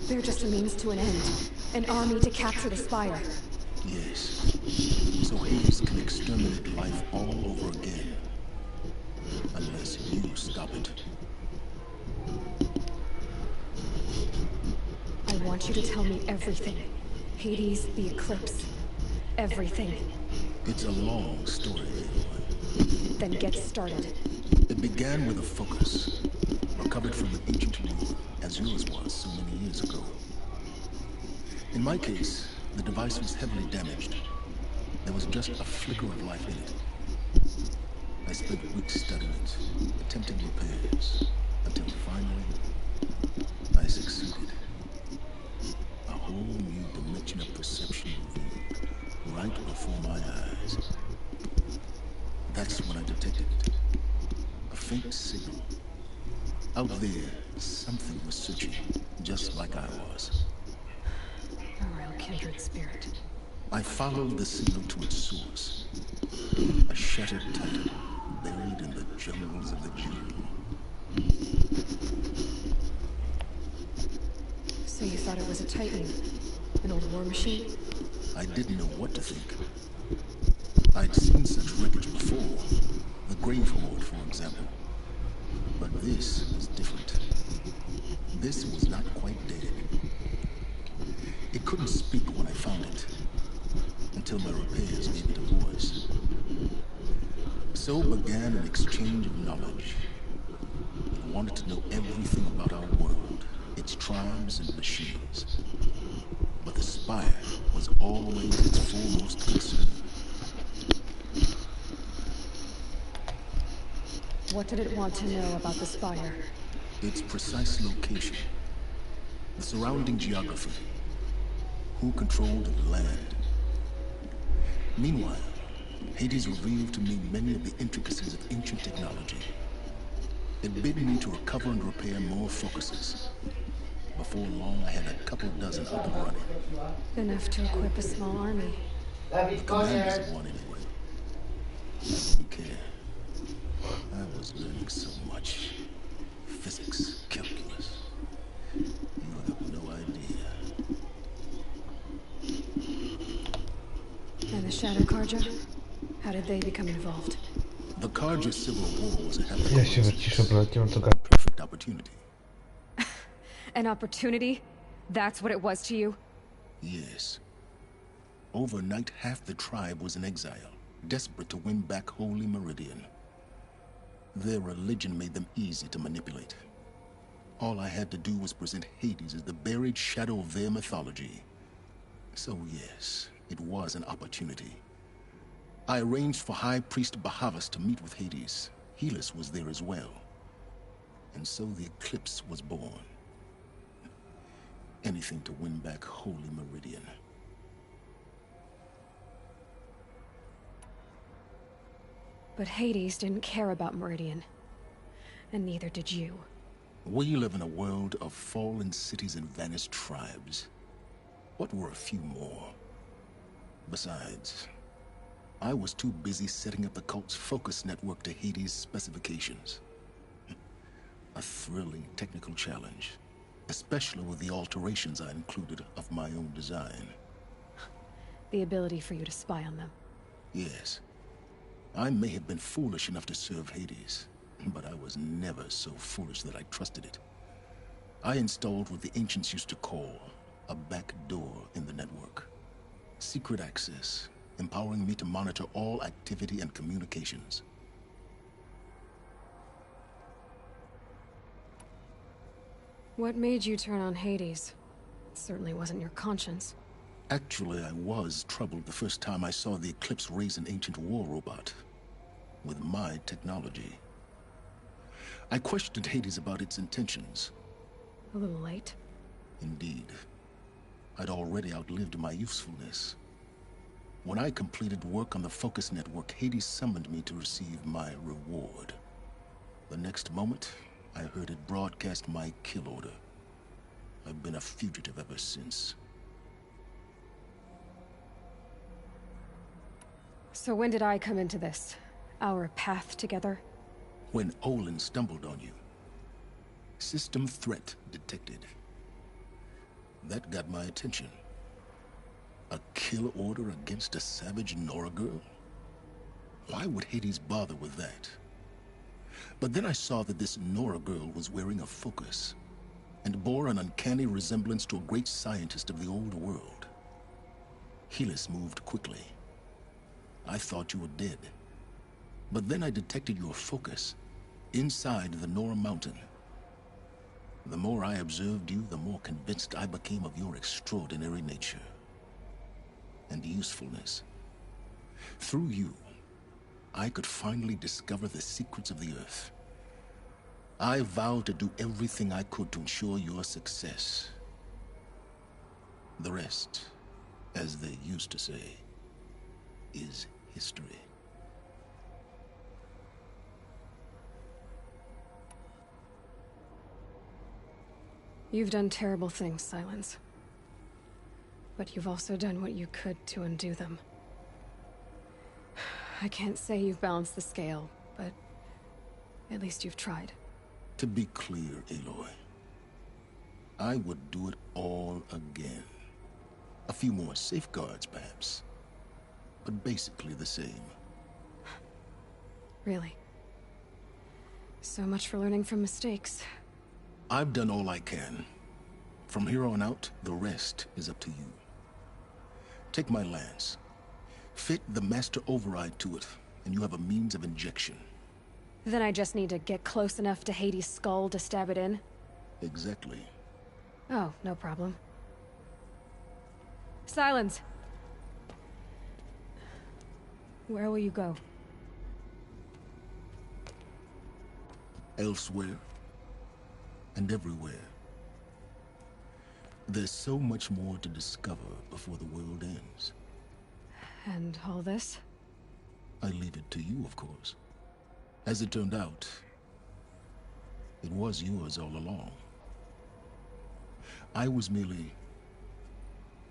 They're just a means to an end. An army to capture the Spire.
Yes. So Hades can exterminate life all over again. Unless you stop it.
I want you to tell me everything. Hades, the Eclipse. Everything.
It's a long story, Aloy.
Then get started.
It began with a focus, recovered from an ancient ruin, as yours was so many years ago. In my case, the device was heavily damaged. There was just a flicker of life in it. I spent weeks studying it, attempting repairs, until finally, I succeeded. A whole new dimension of perception revealed, right before my eyes. That's when I detected it. A faint signal. Out there, something was searching, just like I was.
A real kindred spirit.
I followed the signal to its source. A shattered titan, buried in the jungles of the June.
So you thought it was a titan? An old war machine?
I didn't know what to think. I'd seen such wreckage before. The Grave Horde, for example. But this was different. This was not quite dead. It couldn't speak when I found it, until my repairs gave it a voice. So began an exchange of knowledge. It wanted to know everything about our world, its tribes and machines. But the Spire was always its foremost concern.
What did it want to know about the Spire?
Its precise location, the surrounding geography, who controlled the land. Meanwhile, Hades revealed to me many of the intricacies of ancient technology. It bid me to recover and repair more focuses. Before long, I had a couple dozen up and running.
Enough to equip a small army.
The commanders of one anyway. I didn't care. I was learning so much. Physics, calculus. You have no idea.
And the Shadow Karja? How did they become involved?
The Karja Civil War was a
Ja się wyciszę, bo nie mam co gadać.
perfect opportunity.
An opportunity? That's what it was to you?
Yes. Overnight, half the tribe was in exile, desperate to win back Holy Meridian. Their religion made them easy to manipulate. All I had to do was present Hades as the buried shadow of their mythology. So yes, it was an opportunity. I arranged for High Priest Bahavas to meet with Hades. Helis was there as well. And so the Eclipse was born. Anything to win back Holy Meridian.
But Hades didn't care about Meridian. And neither did you.
We live in a world of fallen cities and vanished tribes. What were a few more? Besides, I was too busy setting up the cult's focus network to Hades' specifications. A thrilling technical challenge, especially with the alterations I included of my own design.
The ability for you to spy on them.
Yes. I may have been foolish enough to serve Hades, but I was never so foolish that I trusted it. I installed what the ancients used to call a back door in the network. Secret access, empowering me to monitor all activity and communications.
What made you turn on Hades? It certainly wasn't your conscience.
Actually, I was troubled the first time I saw the Eclipse raise an ancient war robot. With my technology. I questioned Hades about its intentions.
A little late.
Indeed. I'd already outlived my usefulness. When I completed work on the Focus Network, Hades summoned me to receive my reward. The next moment, I heard it broadcast my kill order. I've been a fugitive ever since.
So when did I come into this? Our path together?
When Olin stumbled on you. System threat detected. That got my attention. A kill order against a savage Nora girl? Why would Hades bother with that? But then I saw that this Nora girl was wearing a focus and bore an uncanny resemblance to a great scientist of the old world. Helis moved quickly. I thought you were dead. But then I detected your focus inside the Nora mountain. The more I observed you, the more convinced I became of your extraordinary nature and usefulness. Through you, I could finally discover the secrets of the Earth. I vowed to do everything I could to ensure your success. The rest, as they used to say, is history.
You've done terrible things, Silence. But you've also done what you could to undo them. I can't say you've balanced the scale, but at least you've tried.
To be clear, Aloy, I would do it all again. A few more safeguards, perhaps, but basically the same.
Really? So much for learning from mistakes.
I've done all I can. From here on out, the rest is up to you. Take my lance. Fit the master override to it, and you have a means of injection.
Then I just need to get close enough to Hades' skull to stab it in?
Exactly.
Oh, no problem. Silence! Where will you go?
Elsewhere. And everywhere. There's so much more to discover before the world ends.
And all this?
I leave it to you, of course. As it turned out, it was yours all along. I was merely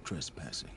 trespassing.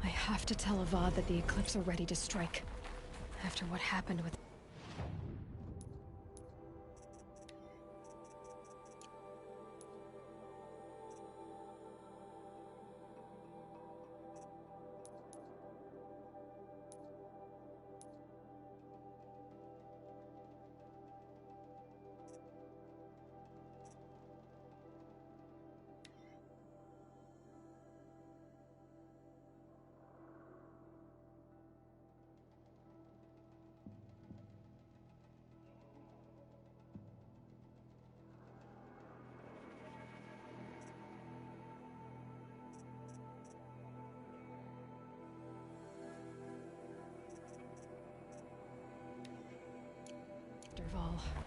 I have to tell Avad that the Eclipse are ready to strike. After what happened with... all.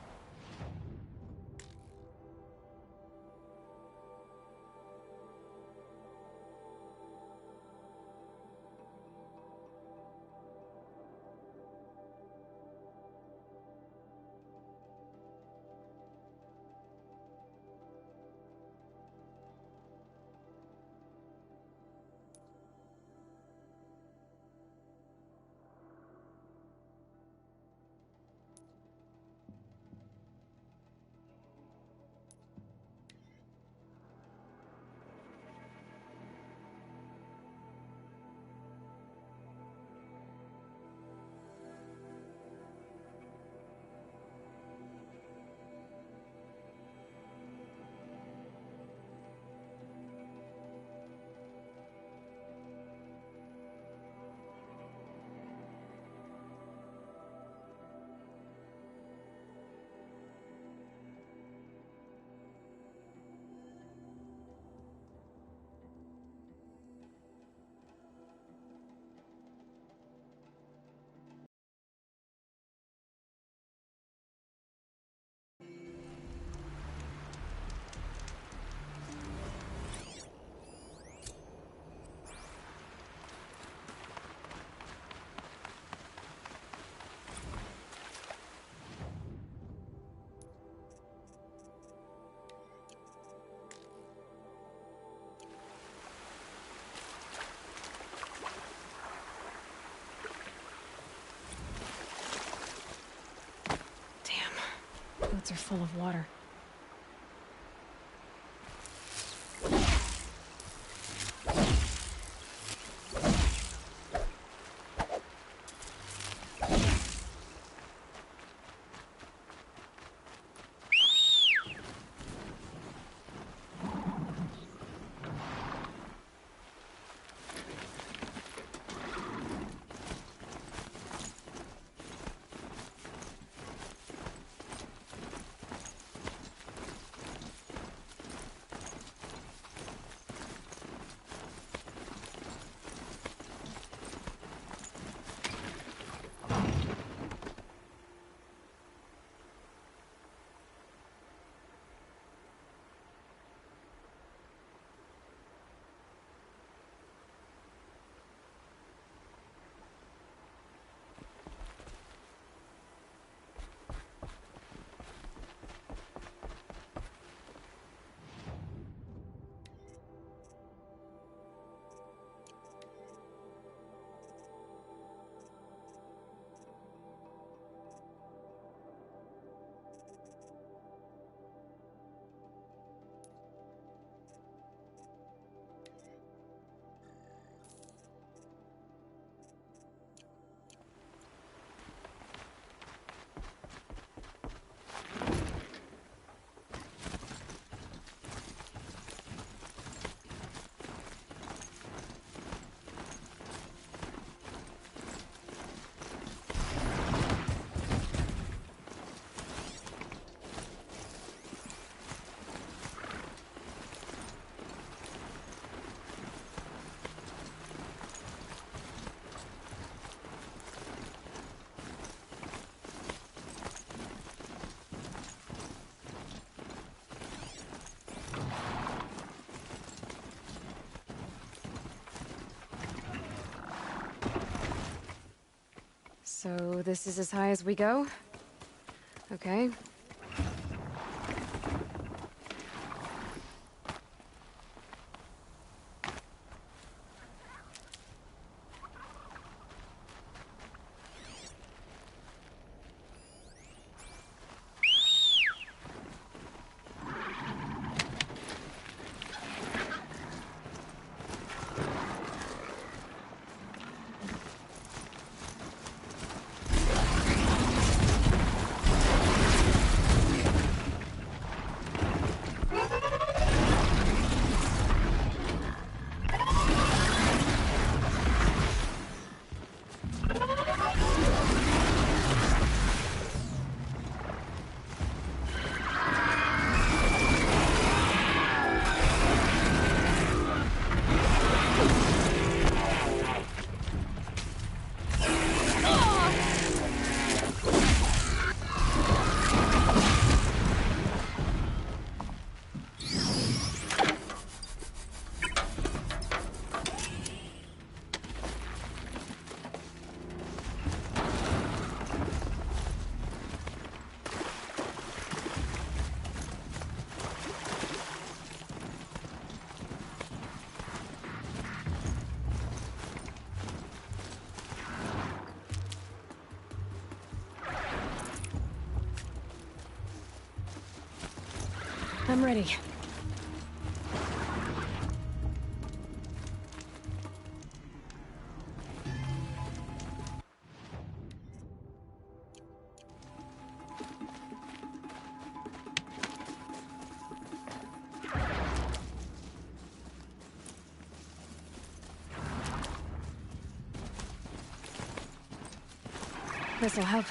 Boots are full of water. So this is as high as we go? Okay. I'm ready. This'll help.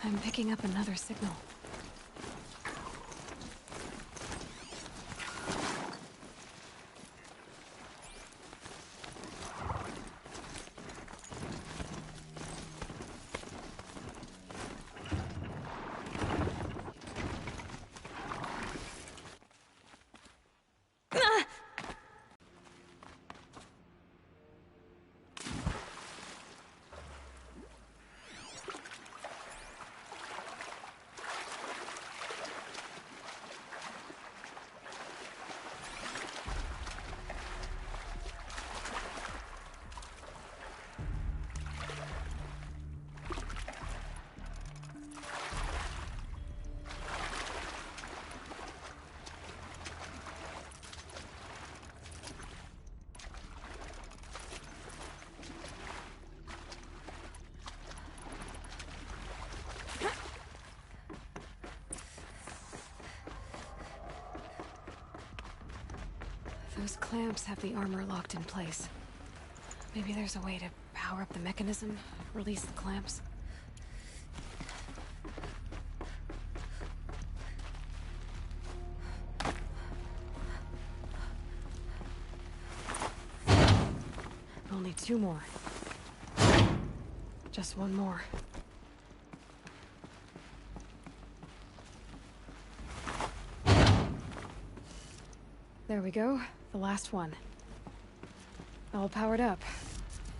I'm picking up another signal. Those clamps have the armor locked in place. Maybe there's a way to power up the mechanism, release the clamps. Only 2 more. Just 1 more. There we go, the last one. All powered up.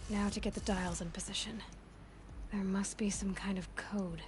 Now to get the dials in position. There must be some kind of code.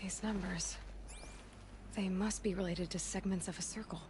These numbers... they must be related to segments of a circle.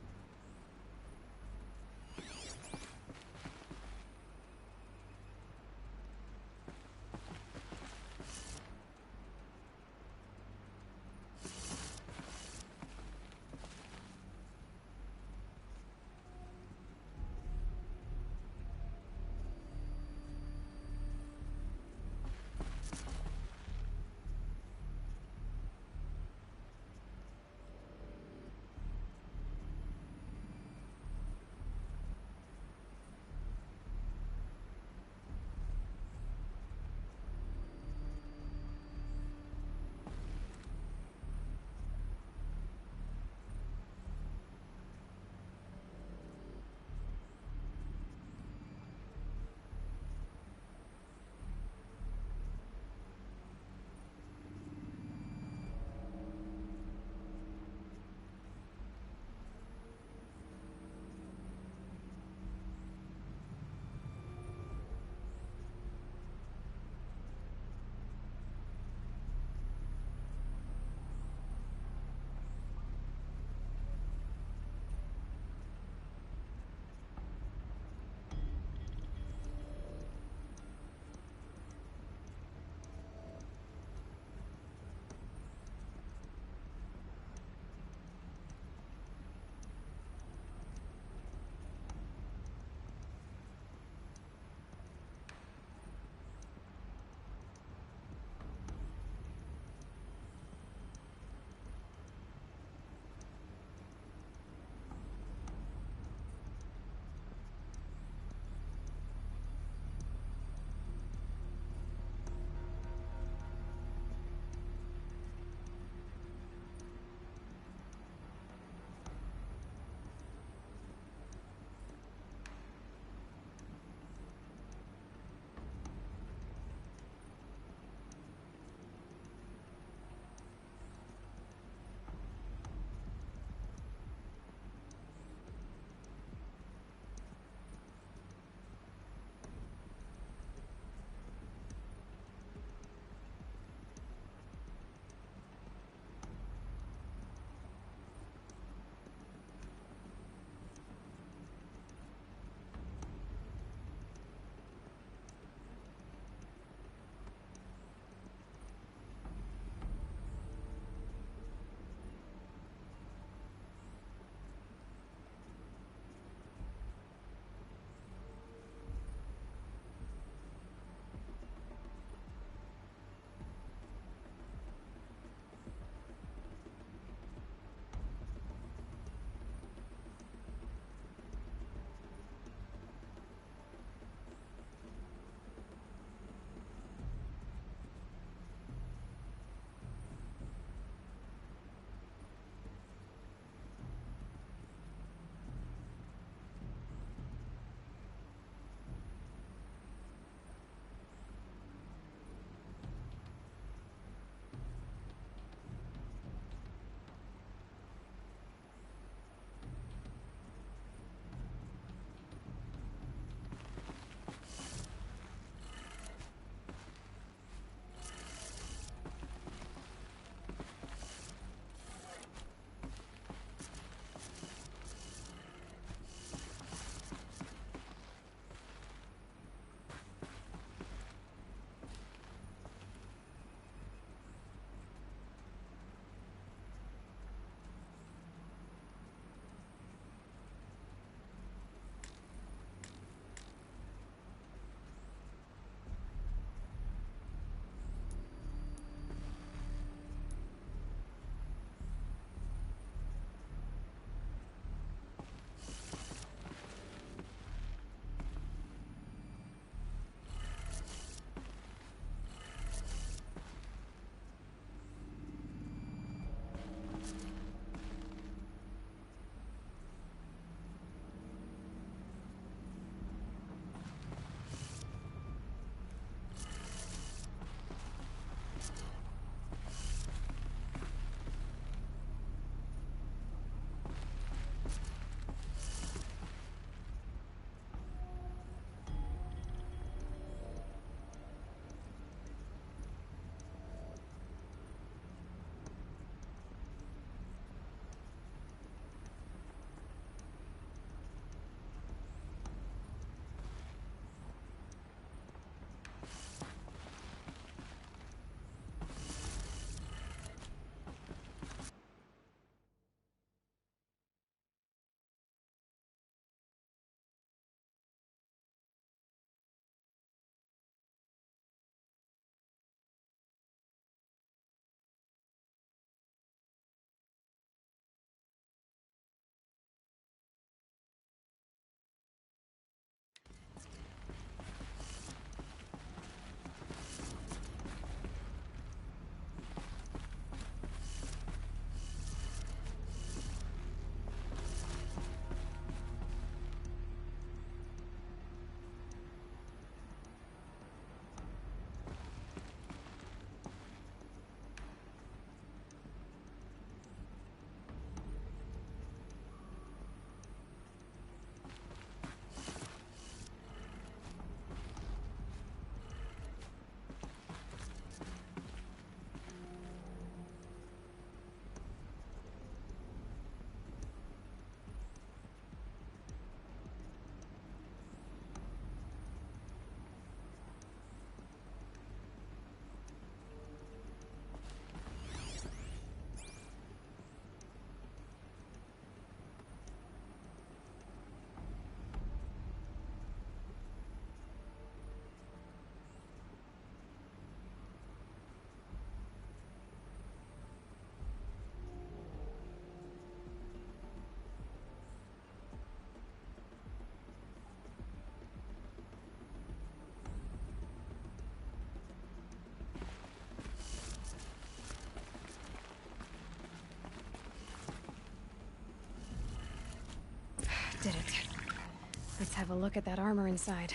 Let's have a look at that armor inside.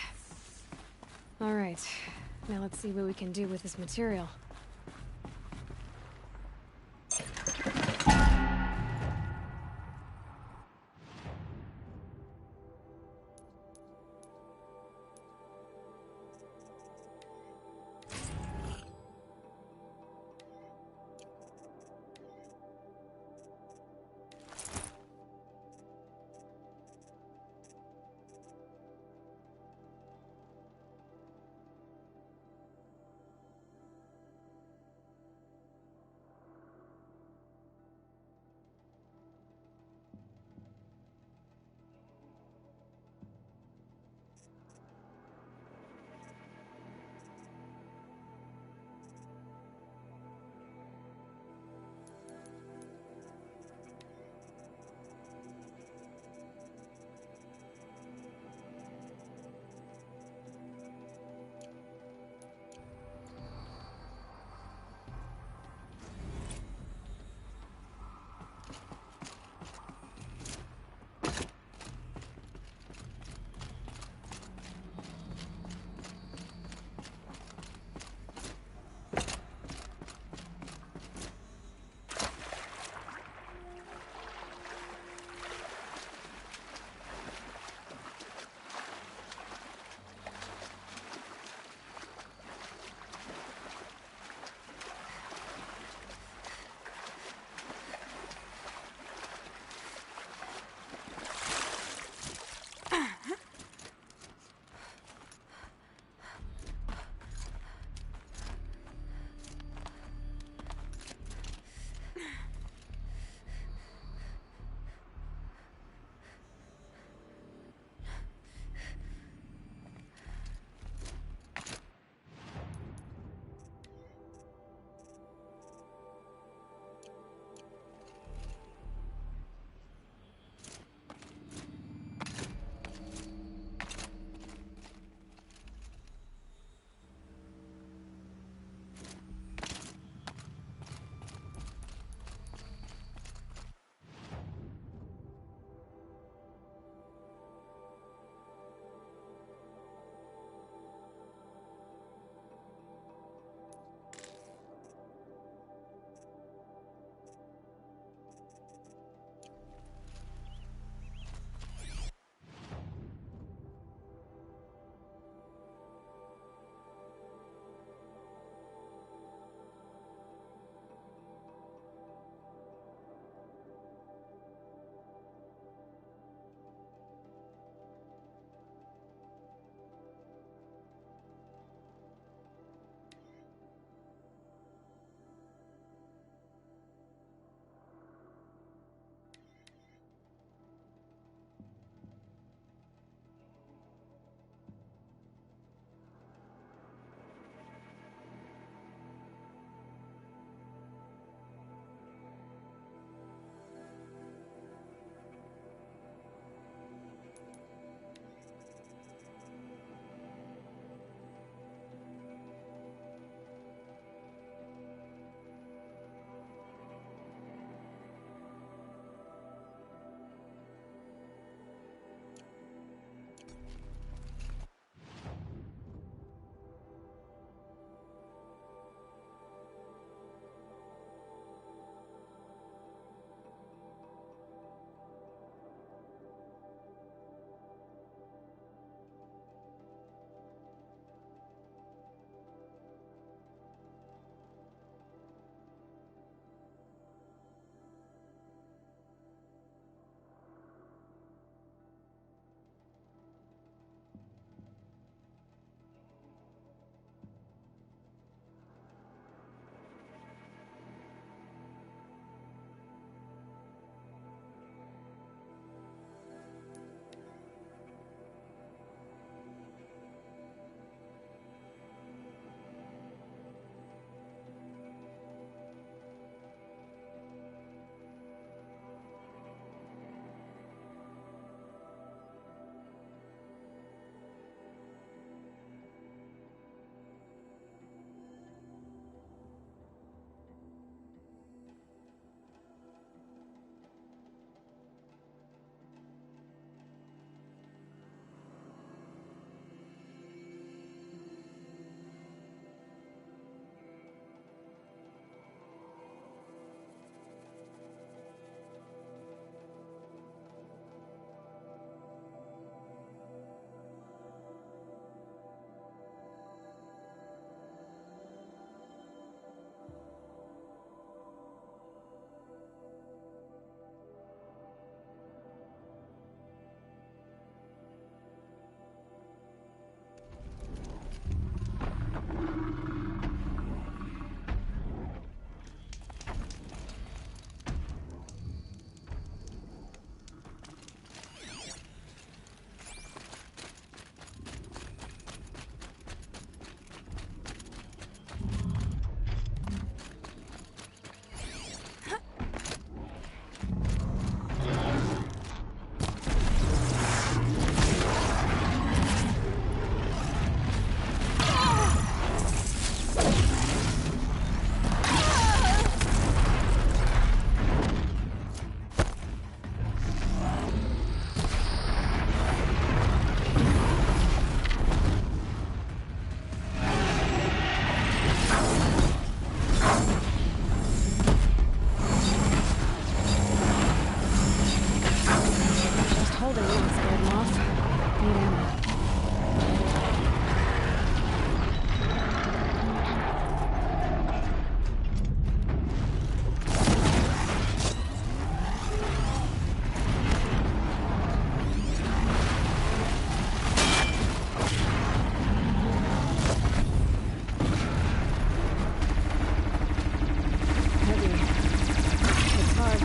Alright, now let's see what we can do with this material.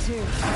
too.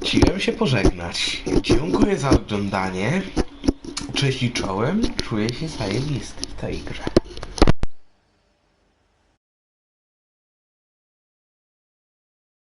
Wróciłem się pożegnać. Dziękuję za oglądanie. Cześć i czołem. Czuję się zajebisty w tej grze.